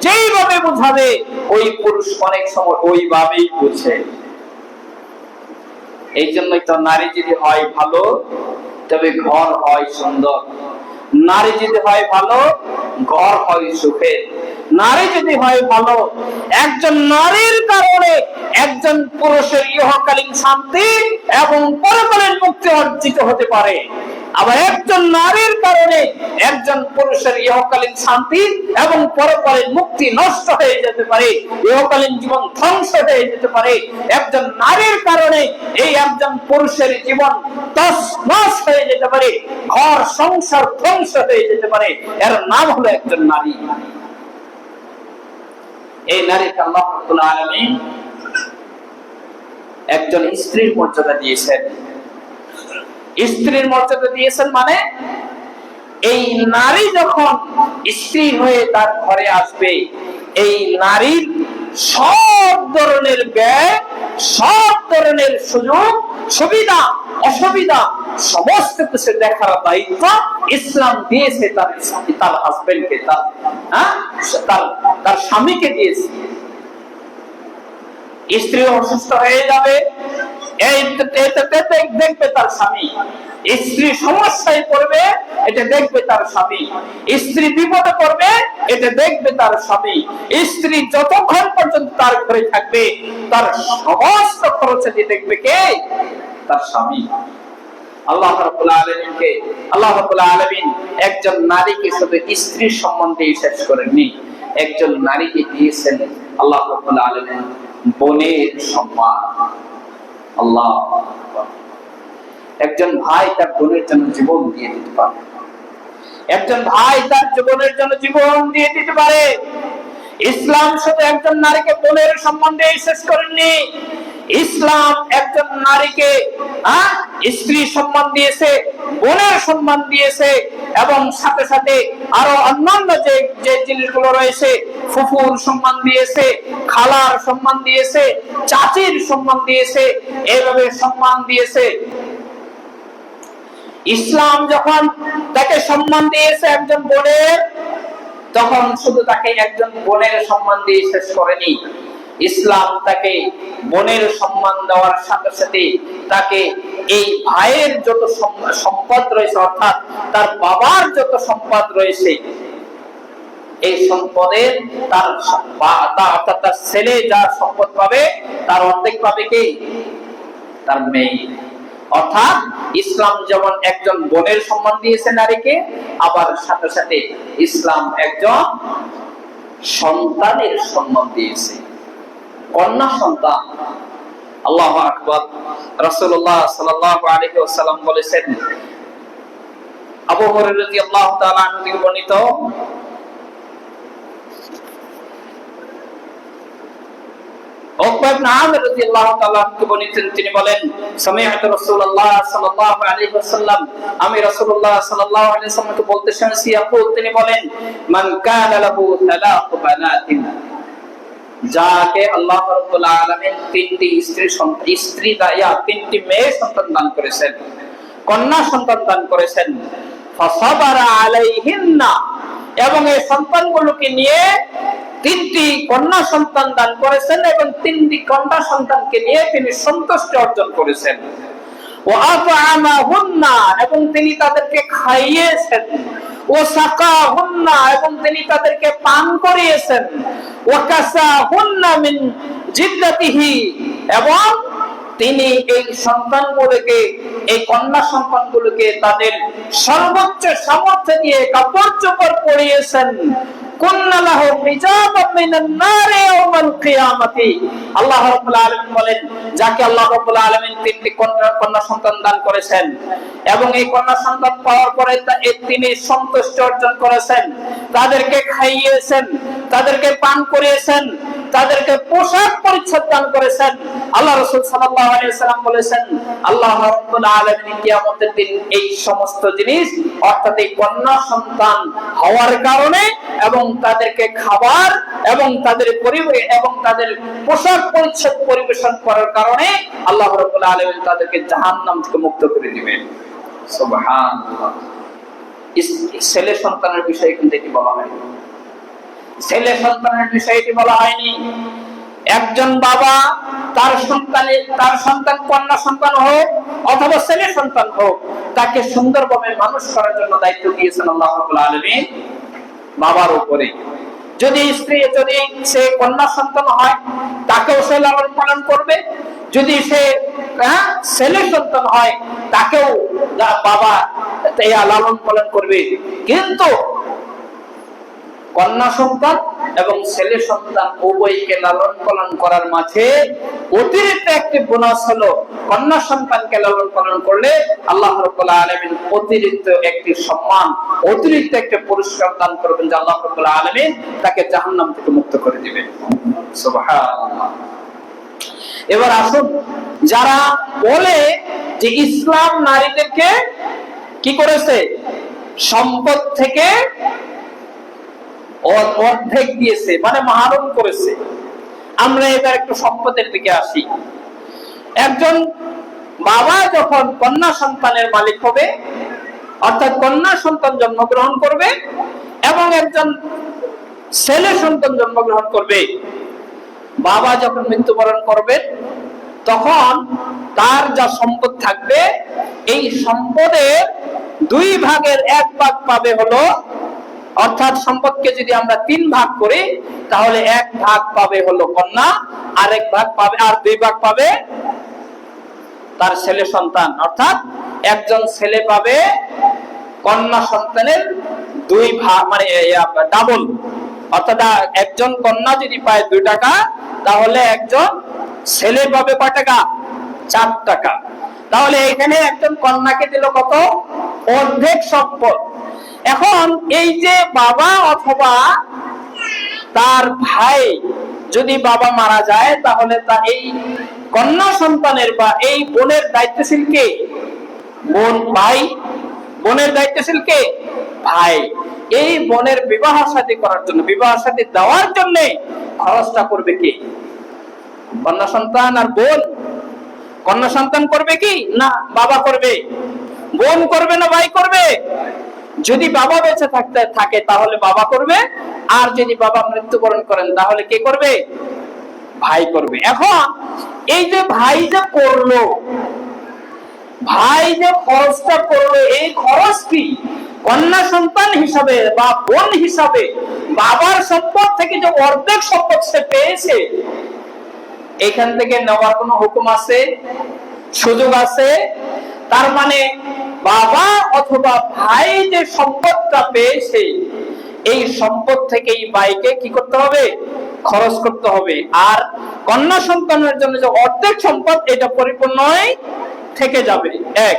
যেইভাবে বুঝাবে, ওই পুরুষ অনেক সময় ওইভাবেই বুঝে। এই জন্যই তো নারী যদি হয় ভালো, তবে ঘর হয় সুন্দর। নারী যদি হয় ভালো, ঘর হয় সুখের। নারী যদি হয় ভালো, একজন নারীর কারণে একজন পুরুষের ইহকালীন শান্তি এবং পরকালীন মুক্তি অর্জিত হতে পারে। আবার একজন নারীর কারণে একজন পুরুষের ইহকালীন শান্তি এবং পরকালীন মুক্তি নষ্ট হয়ে যেতে পারে, ইহকালীন জীবন ধ্বংস হয়ে যেতে পারে। একজন নারীর কারণে এই একজন পুরুষের জীবন তছনছ হয়ে যেতে পারে, ঘর সংসার ধ্বংস হয়ে যেতে পারে। এর নাম হলো একজন নারী। এই নারীকে আল্লাহ রাব্বুল আলামিন একজন স্ত্রীর মর্যাদা দিয়েছেন। স্ত্রীর মর্যাদা দিয়েছেন মানে এই নারী যখন স্ত্রী হয়ে তার ঘরে আসবে, এই নারীর সব ধরনের ব্যয়, সব ধরনের সুযোগ সুবিধা অসুবিধা সমস্ত কিছু দেখার দায়িত্ব ইসলাম দিয়েছে তার হাজবেন্ডকে, তার স্বামীকে দিয়েছে। স্ত্রী অসুস্থ হয়ে যাবে, দেখবে তার স্বামী। স্ত্রী সমস্যায় পড়বে, এটা দেখবে তার স্বামী। স্ত্রী বিপদে পড়বে, এটা দেখবে তার স্বামী। স্ত্রী যতক্ষণ পর্যন্ত তার ঘরে থাকবে, তার সমস্ত খরচাটি দেখবে কে? তার স্বামী। আল্লাহ রাব্বুল আলামিন একজন নারীকে শুধু স্ত্রীর সম্বন্ধে শেষ করেননি, একজন নারীকে দিয়েছেন আল্লাহ রাব্বুল আলামিন বোনের সম্মান। আল্লাহ, একজন ভাই তার বোনের জন্য জীবন দিয়ে দিতে পারে, একজন ভাই তার জীবনের জন্য জীবন দিয়ে দিতে পারে। ইসলাম শুধু একজন নারীকে বোনের সম্বন্ধে শেষ করেননি, ইসলাম একজন নারীকে স্ত্রী সম্মান দিয়েছে, বোনের সম্মান দিয়েছে, এবং সাথে সাথে আরো অন্যান্য যে জিনিসগুলো রয়েছে, ফুফুর সম্মান দিয়েছে, খালার সম্মান দিয়েছে, চাচির সম্মান দিয়েছে, এইভাবে সম্মান দিয়েছে। ইসলাম যখন তাকে সম্মান দিয়েছে একজন বোনের, তখন শুধু তাকে একজন বোনের সম্মান দিয়ে শেষ করেনি, ইসলাম তাকে বোনের সম্মান দেওয়ার সাথে সাথে তাকে এই ভাইয়ের যত সম্পদ রয়েছে, অর্থাৎ তার বাবার যত সম্পদ রয়েছে, এই সম্পদের তার ছেলে যা সম্পদ পাবে তার অর্ধেক পাবে কে? তার মেয়ে। অর্থাৎ ইসলাম যেমন একজন বোনের সম্মান দিয়েছে নারীকে, আবার সাথে সাথে ইসলাম একজন সন্তানের সম্মান দিয়েছে, কন্যা সন্তান। আল্লাহু আকবার। রাসূলুল্লাহ সাল্লাল্লাহু আলাইহি ওয়াসাল্লাম বলেছেন, আবু হুরায়রা রাদিয়াল্লাহু তাআলা আনহু থেকে বর্ণিত, উকবা ইবনে আমির রাদিয়াল্লাহু তাআলা আনহু বলেছেন, তিনি বলেন, সামি'তু রাসূলুল্লাহ সাল্লাল্লাহু আলাইহি ওয়াসাল্লাম, আমি রাসূলুল্লাহ সাল্লাল্লাহু আলাইহি ওয়াসাল্লামকে বলতে শুনেছি, ইয়াকুল, তিনি বলেন, মান কানা লাহু সালাতু বানাতিন, যাকে আল্লাহ রাব্বুল আলামিন তিনটি তিনটি মেয়ে সন্তান দান করেছেন, কন্যা সন্তান দান করেছেন, ফাসাবারা আলাইহিন্না, এবং এই সন্তানগুলোকে নিয়ে তিনটি কন্যা সন্তান দান করেছেন এবং তিনটি কন্যা সন্তানকে নিয়ে তিনি সন্তুষ্টি অর্জন করেছেন। ওয়া আতআমাহুন্না, এবং তিনি তাদেরকে খাইয়েছেন। ওয়া সাকাহুন্না, এবং তিনি তাদেরকে পান করিয়েছেন। ওয়া কাসাহুন্না মিন জিদ্দাতিহি, এবং তিনি এই সন্তানগুলোকে, এই কন্যা সন্তানগুলোকে তাদের সর্বোচ্চ সামর্থ্য দিয়ে কাপড় চোপড় পরিয়েছেন। কুন্না লাহু হিজাবাম মিনান নারি ইয়াওমাল কিয়ামাতি, আল্লাহ রাব্বুল আলামিন বলেন, যাকে আল্লাহ রাব্বুল আলামিন তিনটি কন্যা সন্তান দান করেছেন এবং এই কন্যা সন্তান পাওয়ার পরে তিনি সন্তুষ্টি অর্জন করেছেন, তাদেরকে খাইয়েছেন, তাদেরকে পান করিয়েছেন, তাদেরকে পোশাক পরিচ্ছদ দান করেছেন। আল্লাহ রাসূল সাল্লাল্লাহু আলাইহি ওয়াসাল্লাম বলেছেন, আল্লাহ রাব্বুল আলামিন কিয়ামতের দিন এই সমস্ত জিনিস, অর্থাৎ এই কন্যা সন্তান হওয়ার কারণে এবং তাদেরকে খাবার এবং তাদের পরিবার এবং তাদের পোশাক পরিচ্ছদ পরিবেশন করার কারণে আল্লাহ রাব্বুল আলামিন তাদেরকে জাহান্নাম থেকে মুক্ত করে দিবেন। সুবহানাল্লাহ। ছেলে সন্তানের বিষয়ে কিন্তু এটি বলা হয়নি, ছেলে সন্তানের বিষয়ে এটি বলা হয়নি। একজন বাবা তার সন্তান কন্যা সন্তান হোক অথবা ছেলে সন্তান হোক, তাকে সুন্দরভাবে মানুষ করার জন্য দায়িত্ব দিয়েছেন আল্লাহ রাব্বুল আলামিন বাবার উপরে। যদি সে কন্যা সন্তান হয়, তাকেও সে লালন পালন করবে। যদি সে ছেলে সন্তান হয়, তাকেও বাবা লালন পালন করবে। কিন্তু কন্যা সন্তান এবং ছেলে সন্তান উভয়কে লালন পালন করার মাঝে অতিরিক্ত একটি বোনাস হলো, কন্যা সন্তানকে লালন পালন করলে আল্লাহ রাব্বুল আলামিন অতিরিক্ত একটি সম্মান, অতিরিক্ত একটি পুরস্কার দান করবেন, যে আল্লাহ রাব্বুল আলামিন তাকে জাহান্নাম থেকে মুক্ত করে দিবেন। সুবহানাল্লাহ। এবার আসুন, যারা বলে যে ইসলাম নারীদেরকে কি করেছে, সম্পদ থেকে অর্ধেক দিয়েছে, মানে মাহরুম করেছে। আমরা এবার একটু সম্পদের দিকে আসি। একজন বাবা যখন কন্যা সন্তানের মালিক হবে, অর্থাৎ কন্যা সন্তান জন্মগ্রহণ করবে এবং একজন ছেলে সন্তান জন্মগ্রহণ করবে, বাবা যখন মৃত্যুবরণ করবে তখন তার যা সম্পদ থাকবে, এই সম্পদের 2 ভাগের 1 ভাগ পাবে হলো, অর্থাৎ সম্পদকে যদি আমরা 3 ভাগ করি তাহলে 1 ভাগ পাবে হলো কন্যা, আর 1 ভাগ পাবে, আর 2 ভাগ পাবে তার ছেলে সন্তান। অর্থাৎ একজন ছেলে পাবে কন্যা সন্তানের 2 ভাগ, মানে ডাবল। অর্থাৎ একজন কন্যা যদি পায় 2 টাকা, তাহলে একজন ছেলে পাবে কয় টাকা? 4 টাকা। তাহলে এখানে একজন কন্যাকে দিল কত? অর্ধেক সম্পদ। এখন এই যে বাবা অথবা তার ভাই, যদি বাবা মারা যায় তাহলে তা এই কন্যা সন্তানের বা এই বোনের দায়িত্বশীল কে? ভাই। বোনের দায়িত্বশীল কে? ভাই। এই বোনের বিবাহ শাদী করার জন্য, বিবাহ শাদী দেওয়ার জন্য খরচটা করবে কে? কন্যা সন্তান আর বোন। কন্যা সন্তান করবে কি না বাবা করবে? বোন করবে না ভাই করবে? যদি বাবা বেঁচে থাকে তাহলে বাবা করবে, আর যদি বাবা মৃত্যুবরণ করেন তাহলে কে করবে? ভাই করবে। এখন এই যে ভাই যে করলো, ভাই যে খরচটা করলো, এই খরচ কি কন্যা সন্তান হিসাবে বা বোন হিসাবে বাবার সম্পদ থেকে যে অর্ধেক সম্পদ সে পেয়েছে, এখান থেকে নেওয়ার কোনো হুকুম আছে, সুযোগ আছে? তার মানে বাবা অথবা ভাই যে সম্পদটা পেয়েছে, এই সম্পদ থেকে এই ভাইকে কি করতে হবে? খরচ করতে হবে। আর কন্যা সন্তানের জন্য যে অর্ধেক সম্পদ, এটা পরিপূর্ণই থেকে যাবে। এক।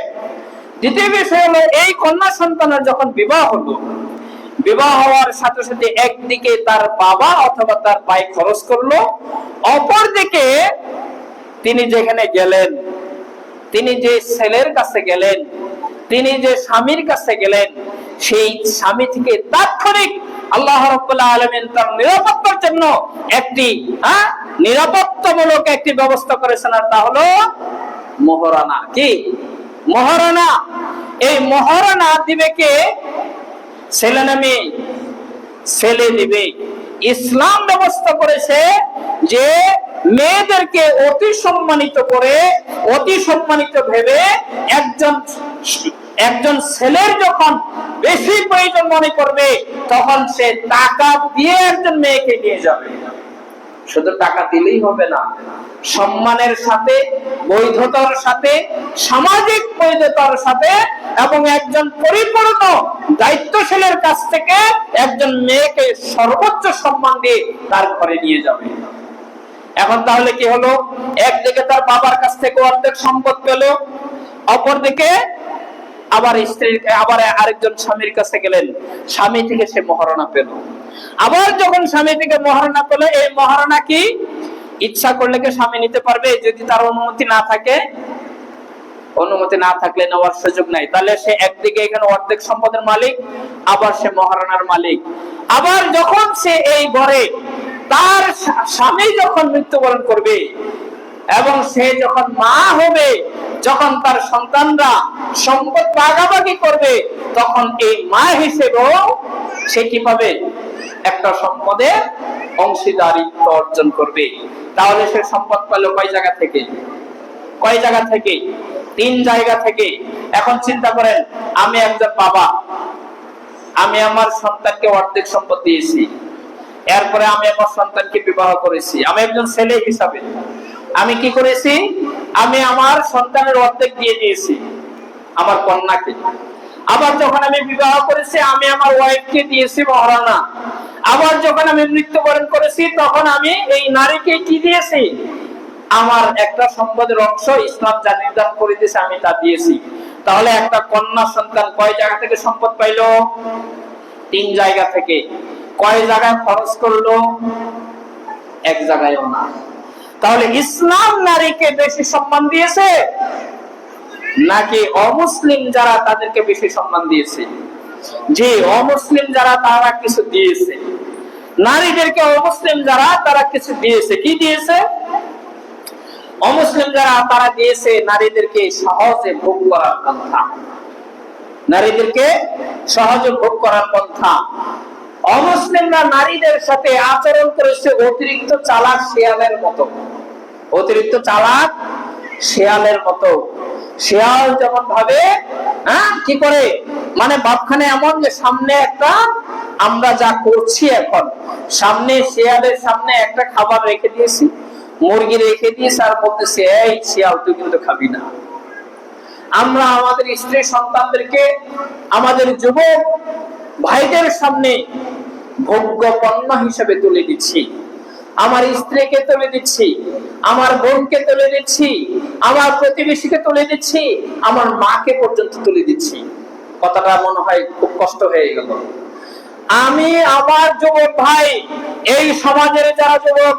দ্বিতীয় বিষয় হলো, এই কন্যা সন্তানের যখন বিবাহ হলো, বিবাহ হওয়ার সাথে সাথে একদিকে তার বাবা অথবা তার ভাই খরচ করলো, অপরদিকে তিনি যেখানে গেলেন, তিনি যে ছেলের কাছে গেলেন, তিনি যে স্বামীর কাছে গেলেন, সেই স্বামী থেকে তাৎক্ষণিক আল্লাহ রাব্বুল আলামিন তার নিরাপত্তার জন্য একটি নিরাপত্তামূলক একটি ব্যবস্থা করেছেন, আর তা হলো মোহরানা। কি মোহরানা? এই মোহরানা দিবে কে? ছেলে না মেয়ে? ছেলে দিবে। ইসলাম ব্যবস্থা করেছে যে মেয়েদেরকে অতি সম্মানিত করে, অতি সম্মানিত ভেবে একজন ছেলের যখন বেশি প্রয়োজন মনে করবে, তখন সে টাকা দিয়ে একজন মেয়েকে নিয়ে যাবে। শুধু টাকা দিলেই হবে না, সম্মানের সাথে, বৈধতার সাথে, সামাজিক বৈধতার সাথে এবং একজন পরিপূর্ণ দায়িত্বশীলের কাছ থেকে একজন মেয়েকে সর্বোচ্চ সম্মান দিয়ে তার ঘরে নিয়ে যাবে। এখন তাহলে কি হলো? একদিকে তার বাবার কাছ থেকে অর্ধেক সম্পদ পেল, অপরদিকে আবার আরেকজন স্বামীর কাছে গেলেন, স্বামী থেকে সে মহারণা পেল। আবার যখন স্বামী থেকে মহারণা পেল, এই মহারণা কি ইচ্ছা করলে কি স্বামী নিতে পারবে? যদি তার অনুমতি না থাকে, অনুমতি না থাকলে নেওয়ার সুযোগ নাই। তাহলে সে একদিকে এখানে অর্ধেক সম্পদের মালিক, আবার সে মহারণার মালিক। আবার যখন সে এই ঘরে তার স্বামী যখন মৃত্যুবরণ করবে এবং সে যখন মা হবে, যখন তার সন্তানরা সম্পদ ভাগাভাগি করবে, তখন এই মা হিসেবেও সে কি পাবে? একটা সম্পদের অংশীদারিত্ব অর্জন করবে। তাহলে সে সম্পদ পেল কয় জায়গা থেকে? কয় জায়গা থেকে? 3 জায়গা থেকে। এখন চিন্তা করেন, আমি একজন বাবা, আমি আমার সন্তানকে অর্ধেক সম্পদ দিয়েছি, এরপরে আমি আমার সন্তানকে বিবাহ করেছি। আমি একজন ছেলে হিসাবে আমি কি করেছি? আমি আমার সন্তানের অর্ধেক দিয়ে দিয়েছি আমার কন্যাকে। আবার যখন আমি বিবাহ করেছি, আমি আমার ওয়াইফকে দিয়েছি মহারানা। আবার যখন আমি মৃত্যুবরণ করেছি, তখন আমি এই নারীকে কি দিয়েছি? আমার একটা সম্পদের অংশ ইসলাম যা নির্ধারণ করে দিয়েছে আমি তা দিয়েছি। তাহলে একটা কন্যা সন্তান কয় জায়গা থেকে সম্পদ পাইলো? 3 জায়গা থেকে। কয় জায়গায় খরচ করলো? 1 জায়গায়ও না। তাহলে ইসলাম নারীকে বেশি সম্মান দিয়েছে নাকি অমুসলিম যারা তাদেরকে বেশি সম্মান দিয়েছে? যে অমুসলিম যারা তারা কিছু দিয়েছে, নারীদেরকে অমুসলিম যারা তারা কিছু দিয়েছে। কি দিয়েছে? অমুসলিম যারা তারা দিয়েছে নারীদেরকে সহজে ভোগ করার পন্থা, নারীদেরকে সহজে ভোগ করার পন্থা। অমুসলিমরা নারীদের সাথে আচরণ করেছে অতিরিক্ত চালাক শেয়ালের মতো, অতিরিক্ত চালাক শেয়ালের মতো। শেয়াল যেমন ভাবে কি করে, মানে বাপখানে এমন যে সামনে একটা, আমরা যা করছি এখন, সামনে শেয়ালের সামনে একটা খাবার রেখে দিয়েছি, মুরগি রেখে দিয়েছি, আর বলতেছে এই শিয়াল তুই কিন্তু খাবি না। আমরা আমাদের স্ত্রী সন্তানদেরকে, আমাদের যুবক ভাইদের সামনে ভোগ্য পণ্য হিসেবে তুলে দিচ্ছি। আমার স্ত্রীকে তুলে দিচ্ছি, আমার বোনকে তুলে দিচ্ছি, আমার প্রতিবেশীকে তুলে দিচ্ছি, আমার মাকে পর্যন্ত তুলে দিচ্ছি। কথাটা মনে হয় খুব কষ্ট হয়ে গেল। আমি আমার যুবক ভাই, এই সমাজের যারা যুবক,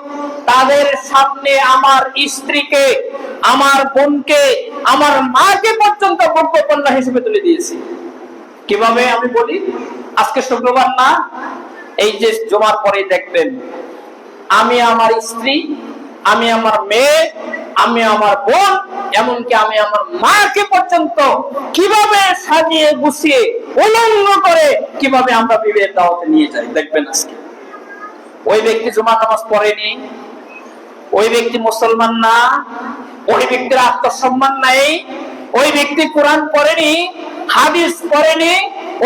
তাদের সামনে আমার স্ত্রীকে, আমার বোনকে, আমার মাকে পর্যন্ত ভোগ্য পণ্য হিসেবে তুলে দিয়েছি। কিভাবে আমি বলি, আজকে শুক্রবার না, এই যে জুমার পরে দেখবেন আমি আমার স্ত্রী, আমি আমার মেয়ে, আমি আমার বোন, এমনকি আমি আমার মাকে পর্যন্ত কিভাবে সাজিয়ে গুছিয়ে উলঙ্গ করে কিভাবে আমরা বিয়ের দাওয়াতে নিয়ে যাই দেখবেন আজকে। ওই ব্যক্তি জুমার নামাজ পড়েনি, ওই ব্যক্তি মুসলমান না, ওই ব্যক্তির আত্মসম্মান নাই, ওই ব্যক্তি কোরআন পড়েনি, হাদিস পড়েনি,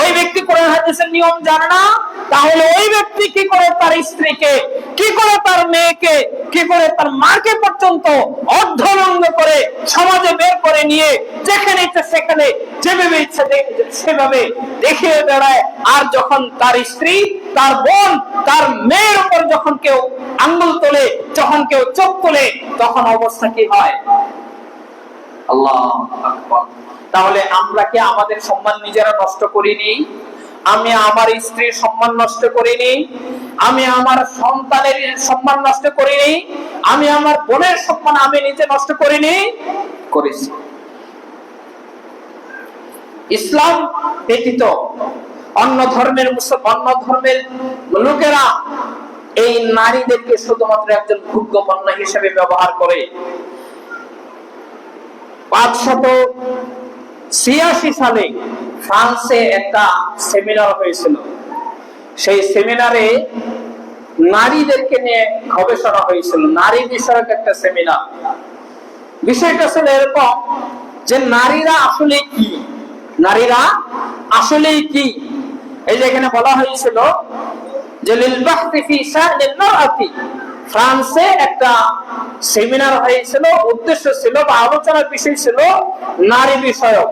ওই ব্যক্তি কোরআন হাদিসের নিয়ম জানে না। তাহলে ওই ব্যক্তি কি করে তার স্ত্রীকে, কি করে তার মেয়েকে, কি করে তার মাকে পর্যন্ত অর্ধলঙ্গ করে সমাজে বের করে নিয়ে যেখানে ইচ্ছে সেখানে যেভাবে ইচ্ছে সেভাবে দেখিয়ে বেড়ায়। আর যখন তার স্ত্রী, তার বোন, তার মেয়ের উপর যখন কেউ আঙ্গুল তোলে, যখন কেউ চোখ তোলে, তখন অবস্থা কি হয়? আল্লাহু আকবার। তাহলে আমরা কি আমাদের সম্মান নিজেরা নষ্ট করিনি? আমি আমার স্ত্রীর সম্মান নষ্ট করিনি, আমি আমার সন্তানের সম্মান নষ্ট করিনি, আমি আমার বোনের সম্মান আমি নিজে নষ্ট করিনি? করেছি। ইসলাম ব্যতীত অন্য ধর্মের লোকেরা এই নারীদেরকে শুধুমাত্র একজন ভোগ্য পণ্য হিসেবে ব্যবহার করে। 586 সালে ফ্রান্সে একটা সেমিনার হয়েছিল। সেই সেমিনারে নারীদেরকে নিয়ে গবেষণা হয়েছিল, নারী বিষয়ক একটা সেমিনার। বিষয়টা ছিল এরকম যে নারীরা আসলে কি, নারীরা আসলে কি। এই যে এখানে বলা হয়েছিল যে লিল বাহতি ফি শানিল মারআতি, ফ্রান্সে একটা সেমিনার হয়েছিল, উদ্দেশ্য ছিল বা আলোচনার বিষয় ছিল নারী বিষয়ক।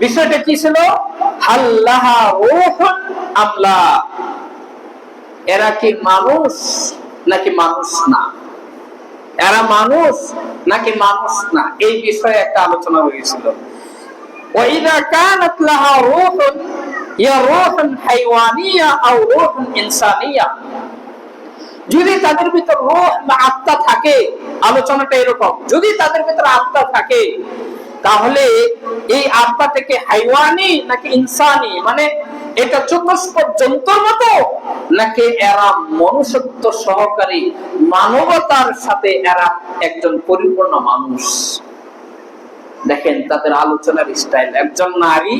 বিষয়টা কি ছিল? হাল্লাহা রূহুন আমলা, এরা কি মানুষ নাকি মানুষ না, এরা মানুষ নাকি মানুষ না, এই বিষয়ে একটা আলোচনা হয়েছিল। ওয়া ইযা কানাত লাহা রূহুন ইয়া রূহুন হাইওয়ানিয়া আও রূহুন ইনসানিয়া, যদি তাদের ভিতর রূহ বা আত্মা থাকে, আলোচনাটা এরকম, যদি তাদের ভিতর আত্মা থাকে তাহলে এই আত্মা থেকে হাইওয়ানি নাকি ইনসানি, মানে এটা চতুষ্পদ জন্তুর মতো, নাকি এরা মনুষ্যত্ব সহকারী মানবতার সাথে এরা একজন পরিপূর্ণ মানুষ। দেখেন তাদের আলোচনার স্টাইল। একজন নারী,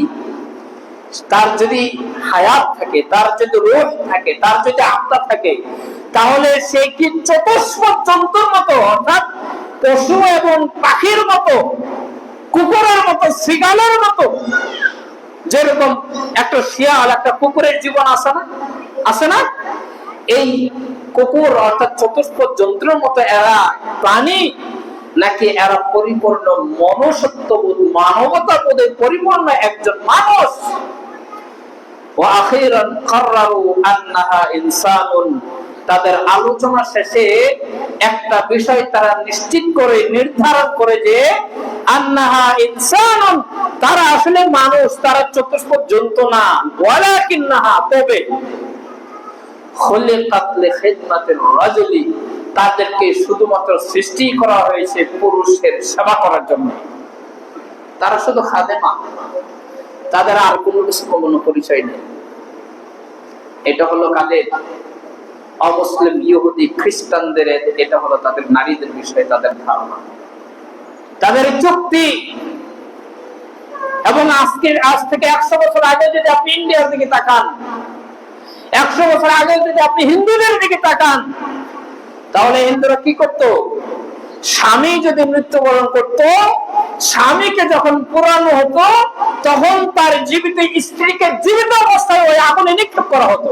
তার যদি হায়াত থাকে, তার যদি রূহ থাকে, তার যদি আত্মা থাকে, তাহলে সে কি চতুষ্পদ জন্তুর মতো, অর্থাৎ পশু এবং পাখির মতো, কুকুরের মতো, শৃগালের মতো, যেরকম একটা শিয়াল একটা কুকুরের জীবন আছে না, এই কুকুর অর্থাৎ চতুষ্পদ জন্তুর মতো এরা প্রাণী, নাকি এরা পরিপূর্ণ মনুষ্যত্ববোধ, মানবতা বোধে পরিপূর্ণ একজন মানুষ? তাদের আলোচনা শেষে একটা বিষয় তারা নিশ্চিত করে, নির্ধারণ করে যে আন্নাহা ইনসানুন, তারা আসলে মানুষ, তারা চতুষ্পদ জন্তু না। ওয়ালাকিন্নাহা, তবে খুলিকাত লিখিদমাতির রাজুলি, তাদেরকে শুধুমাত্র সৃষ্টি করা হয়েছে পুরুষের সেবা করার জন্য। তারা শুধু খাদেমা, তাদের আর কোনো কিছু কোনো পরিচয় নেই। এটা হলো কাদের? অমুসলিম, ইহুদি, খ্রিস্টানদের। এটা হলো তাদের নারীদের বিষয়ে তাদের ধারণা, তাদের চুক্তি। এবং আজ থেকে 100 বছর আগে যদি আপনি ইন্ডিয়ার দিকে তাকান, 100 বছর আগে যদি আপনি হিন্দুদের দিকে তাকান, তাহলে হিন্দুরা কি করতো? স্বামী যদি মৃত্যুবরণ করত, স্বামীকে যখন পুরানো হতো, তখন তার জীবিত স্ত্রীকে জীবিত অবস্থায় ওই আগুনে নিক্ষেপ করা হতো।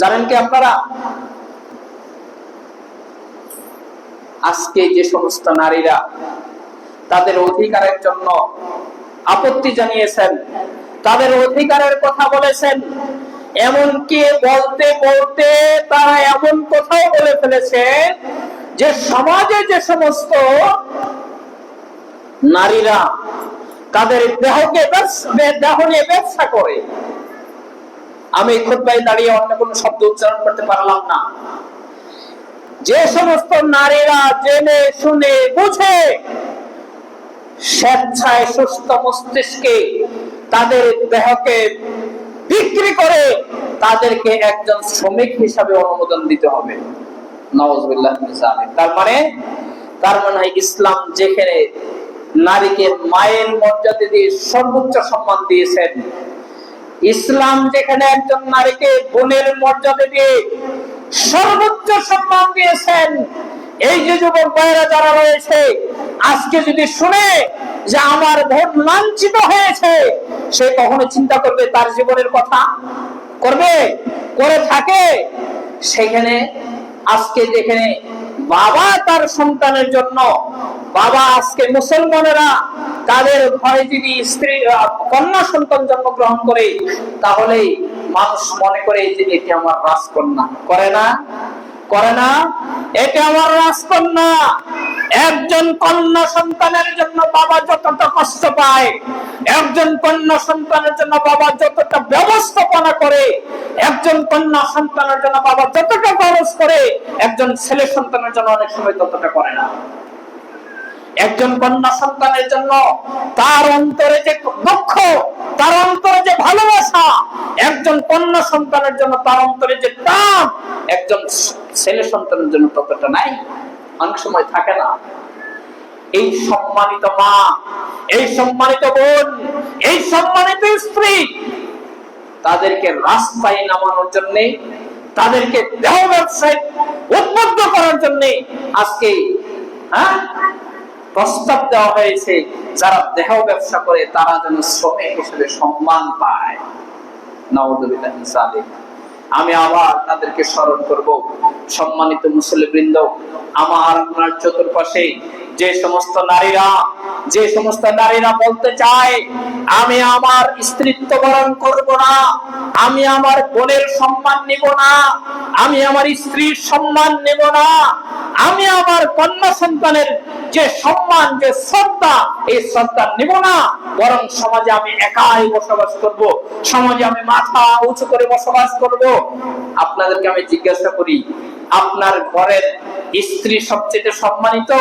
জানেন কি আপনারা? আজকে যে সমস্ত নারীরা তাদের অধিকারের জন্য আপত্তি জানিয়েছেন, তাদের অধিকারের কথা বলেছেন, এমনকি বলতে বলতে তারা এমন কথাও বলে ফেলেছে যে সমাজে যে সমস্ত নারীরা তাদের দেহকে দেহ নিয়ে ব্যবসা করে, আমি খুতবায় দাঁড়িয়ে অন্য কোনো শব্দ উচ্চারণ করতে পারলাম না, যে সমস্ত নারীরা জেনে শুনে বুঝে স্বেচ্ছায় সুস্থ মস্তিষ্কে তাদের দেহকে বিক্রি করে, তাদেরকে একজন শ্রমিক হিসাবে অনুমোদন দিতে হবে। নাউযুবিল্লাহ মিন যালিক। তার মানে ইসলাম যেখানে নারীকে মায়ের মর্যাদা দিয়ে সর্বোচ্চ সম্মান দিয়েছেন, ইসলাম যেখানে একজন নারীকে বোনের মর্যাদা দিয়ে সর্বোচ্চ সম্মান দিয়েছেন, এই যে যুবক ভাইরা যারা রয়েছে, আজকে যদি শুনে যে আমার ভোট লাঞ্ছিত হয়েছে, সে কখনো চিন্তা করবে তার জীবনের কথা? করবে? করে থাকে। সেখানে আজকে যেখানে বাবা তার সন্তানের জন্য, বাবা আজকে মুসলমানেরা তাদের ঘরে যদি স্ত্রী কন্যা সন্তান জন্মগ্রহণ করে, তাহলে মানুষ মনে করে যে এটি আমার রাজকন্যা। করে না? এটা আমার রাজকন্যা। একজন কন্যা সন্তানের জন্য বাবা যতটা কষ্ট পায়, একজন কন্যা সন্তানের জন্য বাবা যতটা ব্যবস্থাপনা করে, একজন কন্যা সন্তানের জন্য বাবা যতটা খরচ করে, একজন ছেলে সন্তানের জন্য অনেক সময় ততটা করে না। একজন কন্যা সন্তানের জন্য তার অন্তরে যে দুঃখ, তার অন্তরে যে ভালোবাসা, একজন কন্যা সন্তানের জন্য তার অন্তরে যে টান, একজন ছেলে সন্তানের জন্য ততটা নাই, অনেক সময় থাকে না। এই সম্মানিত মা, এই সম্মানিত বোন, এই সম্মানিত স্ত্রী, তাদেরকে রাস্তায় নামানোর জন্য, তাদেরকে দেহ ব্যবসায় উদ্বুদ্ধ করার জন্য আজকে প্রস্তাব দেওয়া হয়েছে, যারা দেহ ব্যবসা করে তারা যেন শ্রমিক হিসেবে সম্মান পায়। নাউযুবিল্লাহ মিন যালিক। আমি আবার তাদেরকে স্মরণ করব, সম্মানিত মুসলিমবৃন্দ, আমার আপনার চতুর্পাশে যে সমস্ত নারীরা বলতে চায় আমি আমার স্ত্রীত্ব বরণ করব না, আমি আমার বোনের সম্মান নিব না, আমি আমার স্ত্রীর সম্মান নেব না, আমি আমার কন্যা সন্তানের যে সম্মান, যে শ্রদ্ধা, এই শ্রদ্ধা নেব না, বরং সমাজে আমি একাই বসবাস করব, সমাজে আমি মাথা উঁচু করে বসবাস করব। আপনাদেরকে আমি জিজ্ঞাসা করি, আপনার ঘরের স্ত্রী সবচেয়ে সম্মানিত,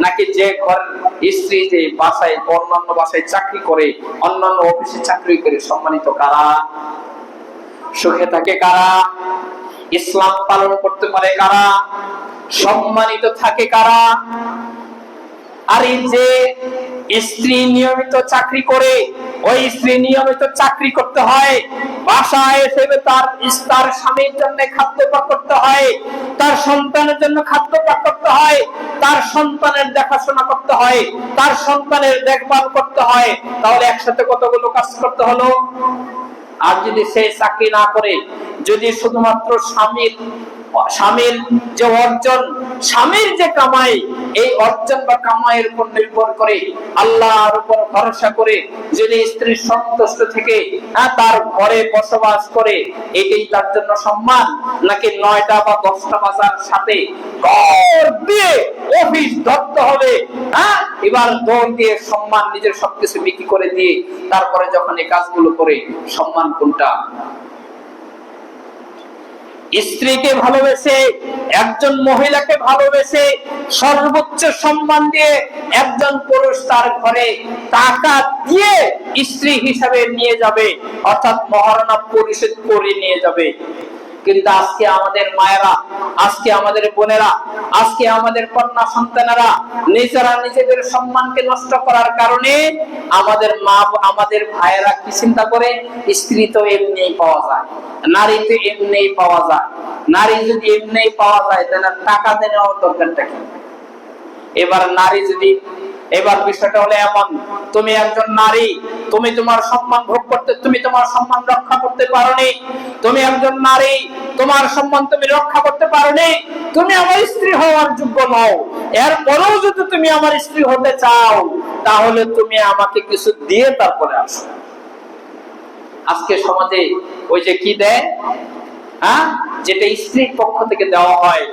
নাকি যে ঘরের স্ত্রী যে বাসায় অন্যান্য বাসায় চাকরি করে, অন্যান্য অফিসে চাকরি করে সম্মানিত? কারা? সুখে থাকে কারা? ইসলাম পালন করতে পারে কারা? সম্মানিত থাকে কারা? আর এই যে স্ত্রী নিয়মিত চাকরি করে, ওই স্ত্রী নিয়মিত চাকরি করতে হয়, বাসায় এসে তার স্বামীর জন্য খাদ্য পাক করতে হয়, তার সন্তানের জন্য খাদ্য পাক করতে হয়, তার সন্তানের দেখাশোনা করতে হয়, তার সন্তানের দেখভাল করতে হয়, তাহলে একসাথে কতগুলো কাজ করতে হলো। আর যদি সে চাকরি না করে, যদি শুধুমাত্র স্বামীর যে অর্জন, স্বামীর যে কামাই, এই অর্জন বা কামাইয়ের উপর নির্ভর করে, আল্লাহর উপর ভরসা করে যদি স্ত্রীর সন্তুষ্ট থেকে তার ঘরে বসবাস করে, এটাই তার জন্য সম্মান? নাকি 9টা বা 10টা বাজার সাথে দৌড় দিয়ে অফিস ধরতে হবে, এবার দৌড় দিয়ে সম্মান নিজের সবকিছু বিক্রি করে দিয়ে তারপরে যখন এই কাজগুলো করে, সম্মান কোনটা? স্ত্রীকে ভালোবেসে, একজন মহিলাকে ভালোবেসে সর্বোচ্চ সম্মান দিয়ে একজন পুরুষ তার ঘরে টাকা দিয়ে স্ত্রী হিসাবে নিয়ে যাবে, অর্থাৎ মহারণা পরিশোধ করে নিয়ে যাবে। কিন্তু আজকে আমাদের মায়েরা, আজকে আমাদের বোনেরা, আজকে আমাদের কন্যা সন্তানেরা নিজেরা নিজেদের সম্মানকে নষ্ট করার কারণে আমাদের মা, আমাদের ভাইয়েরা কি চিন্তা করে? স্ত্রী তো এমনি পাওয়া যায়, নারী তো এমনি পাওয়া যায়, নারী যদি এমনি পাওয়া যায় তাহলে টাকা দেওয়ার দরকারটা কি? এবার নারী যদি, এবার বিষয়টা হলো এমন, তুমি একজন নারী, তুমি তোমার সম্মান ভোগ করতে, তুমি তোমার সম্মান রক্ষা করতে পারোনি, তুমি একজন নারী, তোমার সম্মান তুমি রক্ষা করতে পারোনি, তুমি আমার স্ত্রী হওয়ার যোগ্য নও। এরপরেও যদি তুমি আমার স্ত্রী হতে চাও, তাহলে তুমি আমাকে কিছু দিয়ে তারপরে আসো। আজকে সমাজে ওই যে কি দেয়, যেটা স্ত্রীর পক্ষ থেকে দেওয়া হয়,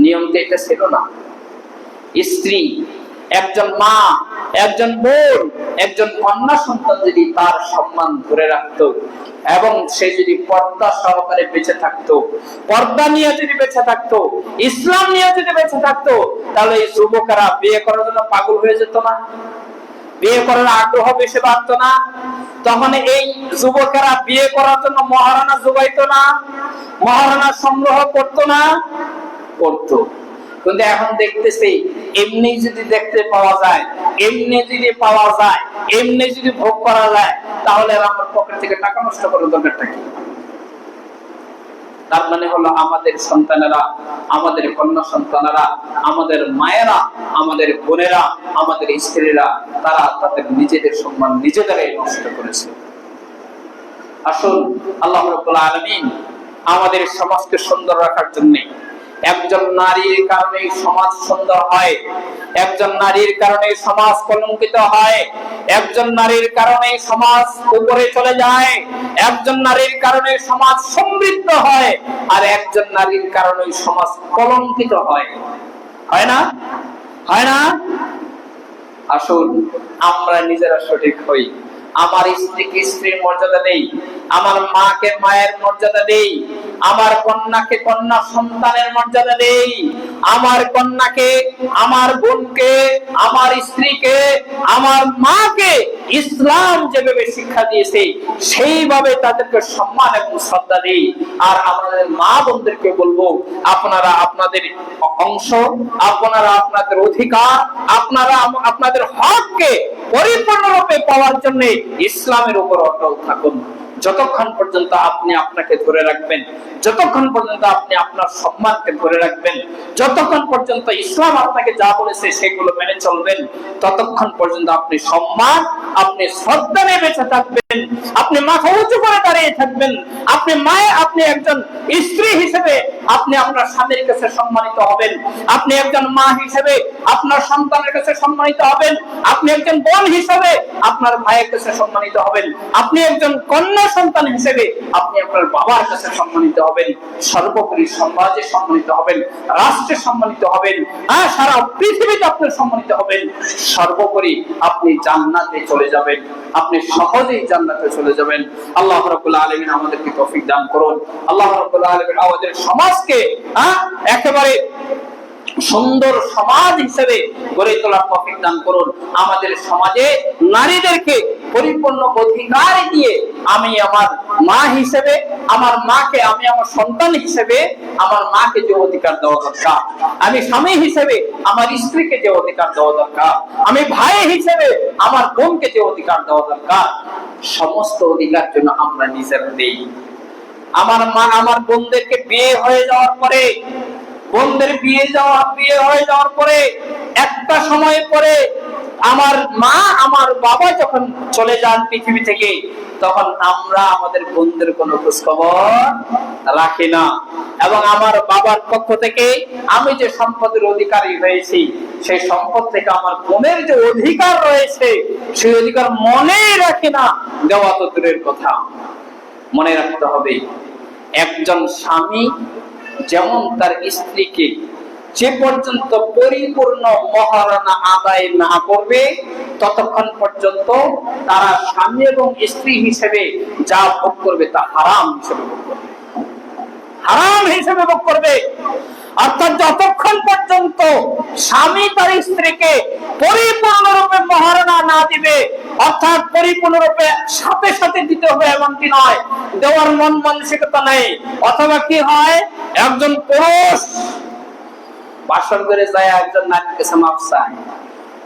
নিয়মটা এটা ছিল না। স্ত্রী, একজন মা, একজন বোন, একজন কন্যা সন্তান যদি তার সম্মান ধরে রাখতো এবং সে যদি পর্দা সহকারে বেঁচে থাকতো, পর্দা নিয়ে যদি বেঁচে থাকতো, ইসলাম নিয়ে যদি বেঁচে থাকতো, তাহলে এই যুবকেরা বিয়ে করার জন্য পাগল হয়ে যেত না, বিয়ে করার আগ্রহ বেশি বাড়তো না, তখন এই যুবকেরা বিয়ে করার জন্য মহারানা জোগাইতো না, মহারানা সংগ্রহ করতো না, করতো। কিন্তু এখন দেখতেছি এমনি যদি দেখতে পাওয়া যায়, এমনি যদি পাওয়া যায়, এমনি যদি ভোগ করা যায়, তাহলে আমার পকেট থেকে টাকা নষ্ট করার দরকারটা কি? তার মানে হলো আমাদের সন্তানেরা, আমাদের কন্যা সন্তানেরা, আমাদের মায়েরা, আমাদের বোনেরা, আমাদের স্ত্রীরা, তারা তাদের নিজেদের সম্মান নিজেরাই নষ্ট করেছে। আসুন আল্লাহ রাব্বুল আলামিন আমাদের সমাজকে সুন্দর রাখার জন্য, একজন নারীর কারণে সমাজ সুন্দর হয়, একজন নারীর কারণে সমাজ কলঙ্কিত হয়, একজন নারীর কারণে সমাজ উপরে চলে যায়, একজন নারীর কারণে সমাজ সমৃদ্ধ হয়, আর একজন নারীর কারণে সমাজ কলঙ্কিত হয়। হয় না? হয় না? আসুন আমরা নিজেরা সঠিক হই। আমার স্ত্রীকে স্ত্রীর মর্যাদা দেই, আমার মাকে মায়ের মর্যাদা দেই, আমার কন্যাকে কন্যা সন্তানের মর্যাদা দেই, আমার কন্যাকে, আমার বোনকে, আমার স্ত্রীকে, আমার মাকে ইসলাম যেভাবে শিক্ষা দিয়েছে সেইভাবে তাদেরকে সম্মান এবং শ্রদ্ধা দেই। আর আমাদের মা বোনদেরকে বলবো, আপনারা আপনাদের অংশ, আপনারা আপনাদের অধিকার, আপনারা আপনাদের হককে পরিপূর্ণরূপে পাওয়ার জন্য ইসলামের উপর অটল থাকুন। যতক্ষণ পর্যন্ত আপনি আপনাকে ধরে রাখবেন, যতক্ষণ পর্যন্ত আপনি আপনার সম্মানকে ধরে রাখবেন, যতক্ষণ পর্যন্ত ইসলাম আপনাকে যা বলেছে সেগুলো মেনে চলবেন, ততক্ষণ পর্যন্ত আপনি সম্মান, আপনি শ্রদ্ধা নিয়ে বেঁচে থাকবেন, আপনি মাথা উঁচু করে দাঁড়িয়ে থাকবেন, আপনি মায়ে, আপনি একজন স্ত্রী হিসেবে আপনি আপনার স্বামীর কাছে সম্মানিত হবেন, আপনি একজন মা হিসেবে আপনার সন্তানের কাছে সম্মানিত হবেন, আপনি একজন বোন হিসেবে আপনার ভাইয়ের কাছে সম্মানিত হবেন, আপনি একজন কন্যা সন্তান হিসেবে আপনি আপনার বাবার কাছে সম্মানিত হবেন, সর্বোপরি সমাজে সম্মানিত হবেন, রাষ্ট্রে সম্মানিত হবেন, সারা পৃথিবীতে আপনি সম্মানিত হবেন, সর্বোপরি আপনি জান্নাতে চলে যাবেন, আপনি সহজেই জান্নাতে চলে যাবেন। আল্লাহ রাব্বুল আলামিন আমাদেরকে তৌফিক দান করুন। আল্লাহ রাব্বুল আলামিন আমাদের সমাজকে একেবারে সুন্দর সমাজ হিসেবে গড়ে তোলার তৌফিক দান করুন। আমাদের সমাজে নারীদেরকে পরিপূর্ণ অধিকার দিয়ে আমি আমার মা হিসেবে, আমার মাকে আমি আমার সন্তান হিসেবে আমার মাকে যে অধিকার দেওয়া দরকার, আমি স্বামী হিসেবে আমার স্ত্রীকে যে অধিকার দেওয়া দরকার, আমি ভাই হিসেবে আমার বোনকে যে অধিকার দেওয়া দরকার, সমস্ত অধিকার জন্য আমরা নিজেরা দেই। আমার মা আমার বোনদেরকে বিয়ে হয়ে যাওয়ার পরে, বোনদের বিয়ে হয়ে যাওয়ার পরে একটা সময় পরে আমার মা আমার বাবা যখন চলে যান পৃথিবী থেকে, তখন আমরা আমাদের বোনদের কোনো খোঁজ খবর রাখি না। এবং আমার বাবার পক্ষ থেকে আমি যে সম্পদের অধিকারী হয়েছি, সেই সম্পদ থেকে আমার বোনের যে অধিকার রয়েছে সেই অধিকার মনেই রাখি না, দেওয়া তো দূরের কথা। মনে রাখতে হবে, একজন স্বামী যেমন তার স্ত্রীকে যে পর্যন্ত পরিপূর্ণ মহারণা আদায় না করবে, ততক্ষণ পর্যন্ত তারা স্বামী এবং স্ত্রী হিসেবে যা ভোগ করবে তা হারাম হিসেবে ভোগ করবে, হারাম হিসেবে ভোগ করবে। অর্থাৎ যতক্ষণ পর্যন্ত স্বামী তার স্ত্রীকে পরিপূর্ণরূপে মহারণা না দিবে, অর্থাৎ পরিপূর্ণরূপে সাথে সাথে দিতে হবে এমনটি নয়, দেওয়ার মন মানসিকতা নেই, অথবা কি হয়, একজন পুরুষ বাসর করে যায় একজন নারীর কাছে মাপ চায়,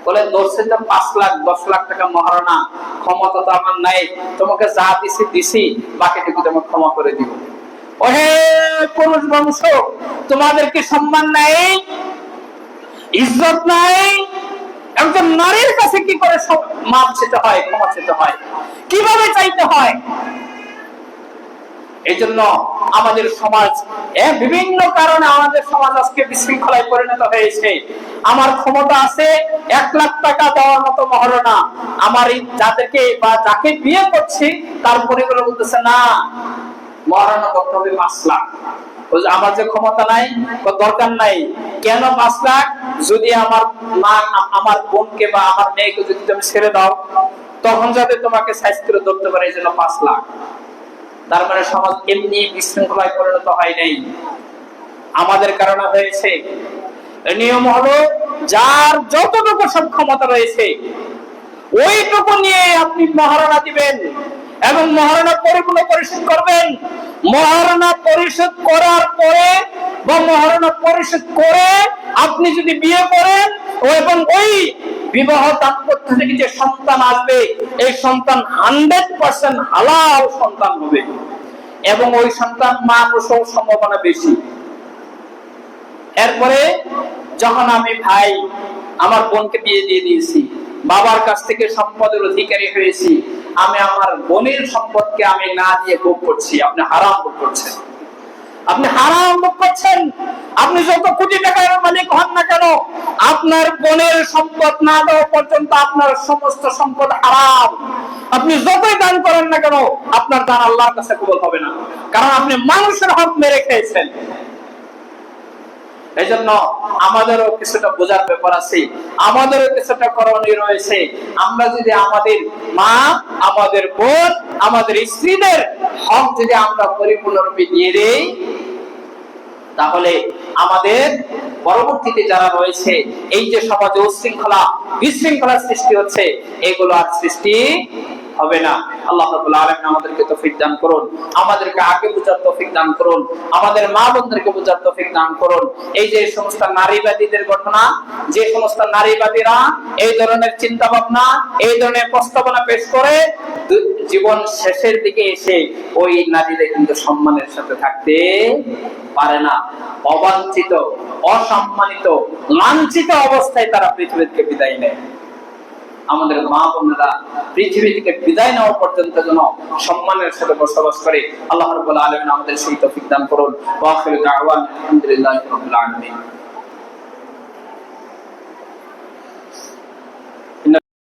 বলে ধরছে তো 5 লাখ 10 লাখ টাকা মহারণা, ক্ষমতা তো আমার নাই, তোমাকে যা দিছি বাকিটুকু তোমাকে ক্ষমা করে দিব। ওহে পুরুষ বংশ, তোমাদের কি সম্মান নাই, ইজ্জত নাই? একজন নারীর কাছে কি করে মাপ চেতে হয়, ক্ষমা চেতে হয়, কিভাবে চাইতে হয়? এই জন্য আমাদের সমাজ বিভিন্ন কারণে আমাদের সমাজ আজকে বিশৃঙ্খলায় পরিণত হয়েছে। আমার ক্ষমতা আছে 1 লাখ টাকা দেওয়ার মতো মহারণা, আমার যাদেরকে বা যাকে বিয়ে করছি তার পরিবার বলতেছে না, মহারণা করতে হবে 5 লাখ। আমার যে ক্ষমতা নাই, দরকার নাই। কেন 5 লাখ? যদি আমার মা আমার বোনকে বা আমার মেয়েকে যদি তুমি ছেড়ে দাও, তখন যাতে তোমাকে সাইজ করে ধরতে পারে, এই জন্য 5 লাখ। তার মানে সমাজ এমনি বিশৃঙ্খলায় পরিণত হয় নাই, আমাদের কারণে হয়েছে। নিয়ম হলো, যার যতটুকু সক্ষমতা রয়েছে ওইটুকু নিয়ে আপনি মহারণা দিবেন এবং মহারণা পরিপূর্ণ পরিশোধ করবেন। মহারণা পরিশোধ করার পরে বা মহারণা পরিশোধ করে আপনি যদি বিয়ে করেন এবং ওই বিবাহ দাম্পত্য থেকে যে সন্তান আসবে, এই সন্তান 100% হালাল সন্তান হবে এবং ওই সন্তান মা প্রসব সম্ভাবনা বেশি। এরপরে যখন আমি ভাই আমার বোনকে বিয়ে দিয়ে দিয়েছি, বাবার কাছ থেকে সম্পদের অধিকারী হয়েছি, আমি আমার বোনের সম্পদকে আমি না দিয়ে ভোগ করছি, আপনি হারাম ভোগ করছেন, আপনি হারাম ভোগ করছেন। আপনি যত কোটি টাকার মালিক হন না কেন, আপনার বোনের সম্পদ না দেওয়া পর্যন্ত আপনার সমস্ত সম্পদ হারাম। আপনি যতই দান করেন না কেন, আপনার দান আল্লাহর কাছে কবুল হবে না, কারণ আপনি মানুষের হক মেরে খেয়েছেন। এই জন্য আমাদেরও কিছুটা বোঝার ব্যাপার আছে, আমাদেরও কিছুটা করণীয় রয়েছে। আমরা যদি আমাদের মা, আমাদের বোন, আমাদের স্ত্রীদের হক যদি আমরা পরিপূর্ণরূপে দিয়ে দেই, তাহলে আমাদের পরবর্তীতে যারা রয়েছে, এই যে সমাজে উচ্ছৃঙ্খলা বিশৃঙ্খলা সৃষ্টি হচ্ছে, এগুলো আর সৃষ্টি হবে না। আল্লাহ রাব্বুল আলামিন আমাদেরকে তৌফিক দান করুন, আমাদেরকে আগে বুঝার তৌফিক দান করুন, আমাদের মা বোনদেরকে বুঝার তৌফিক দান করুন। এই যে সমস্ত নারীবাদীদের ঘটনা, যে সমস্ত নারীবাদীরা এই ধরনের চিন্তা ভাবনা, এই ধরনের প্রস্তাবনা পেশ করে, জীবন শেষের দিকে এসে ওই নারীরা কিন্তু সম্মানের সাথে থাকতে পারে না। অবাঞ্ছিত, অসম্মানিত, লাঞ্ছিত অবস্থায় তারা পৃথিবী থেকে বিদায় নেয়। আমাদের মা বোনেরা পৃথিবী থেকে বিদায় নেওয়া পর্যন্ত যেন সম্মানের সাথে বসবাস করে। আল্লাহ রাব্বুল আলামিন আমাদের সেই তৌফিক দান করুন। ওয়া আখিরু দাওয়ানা আলহামদুলিল্লাহি রাব্বিল আলামিন।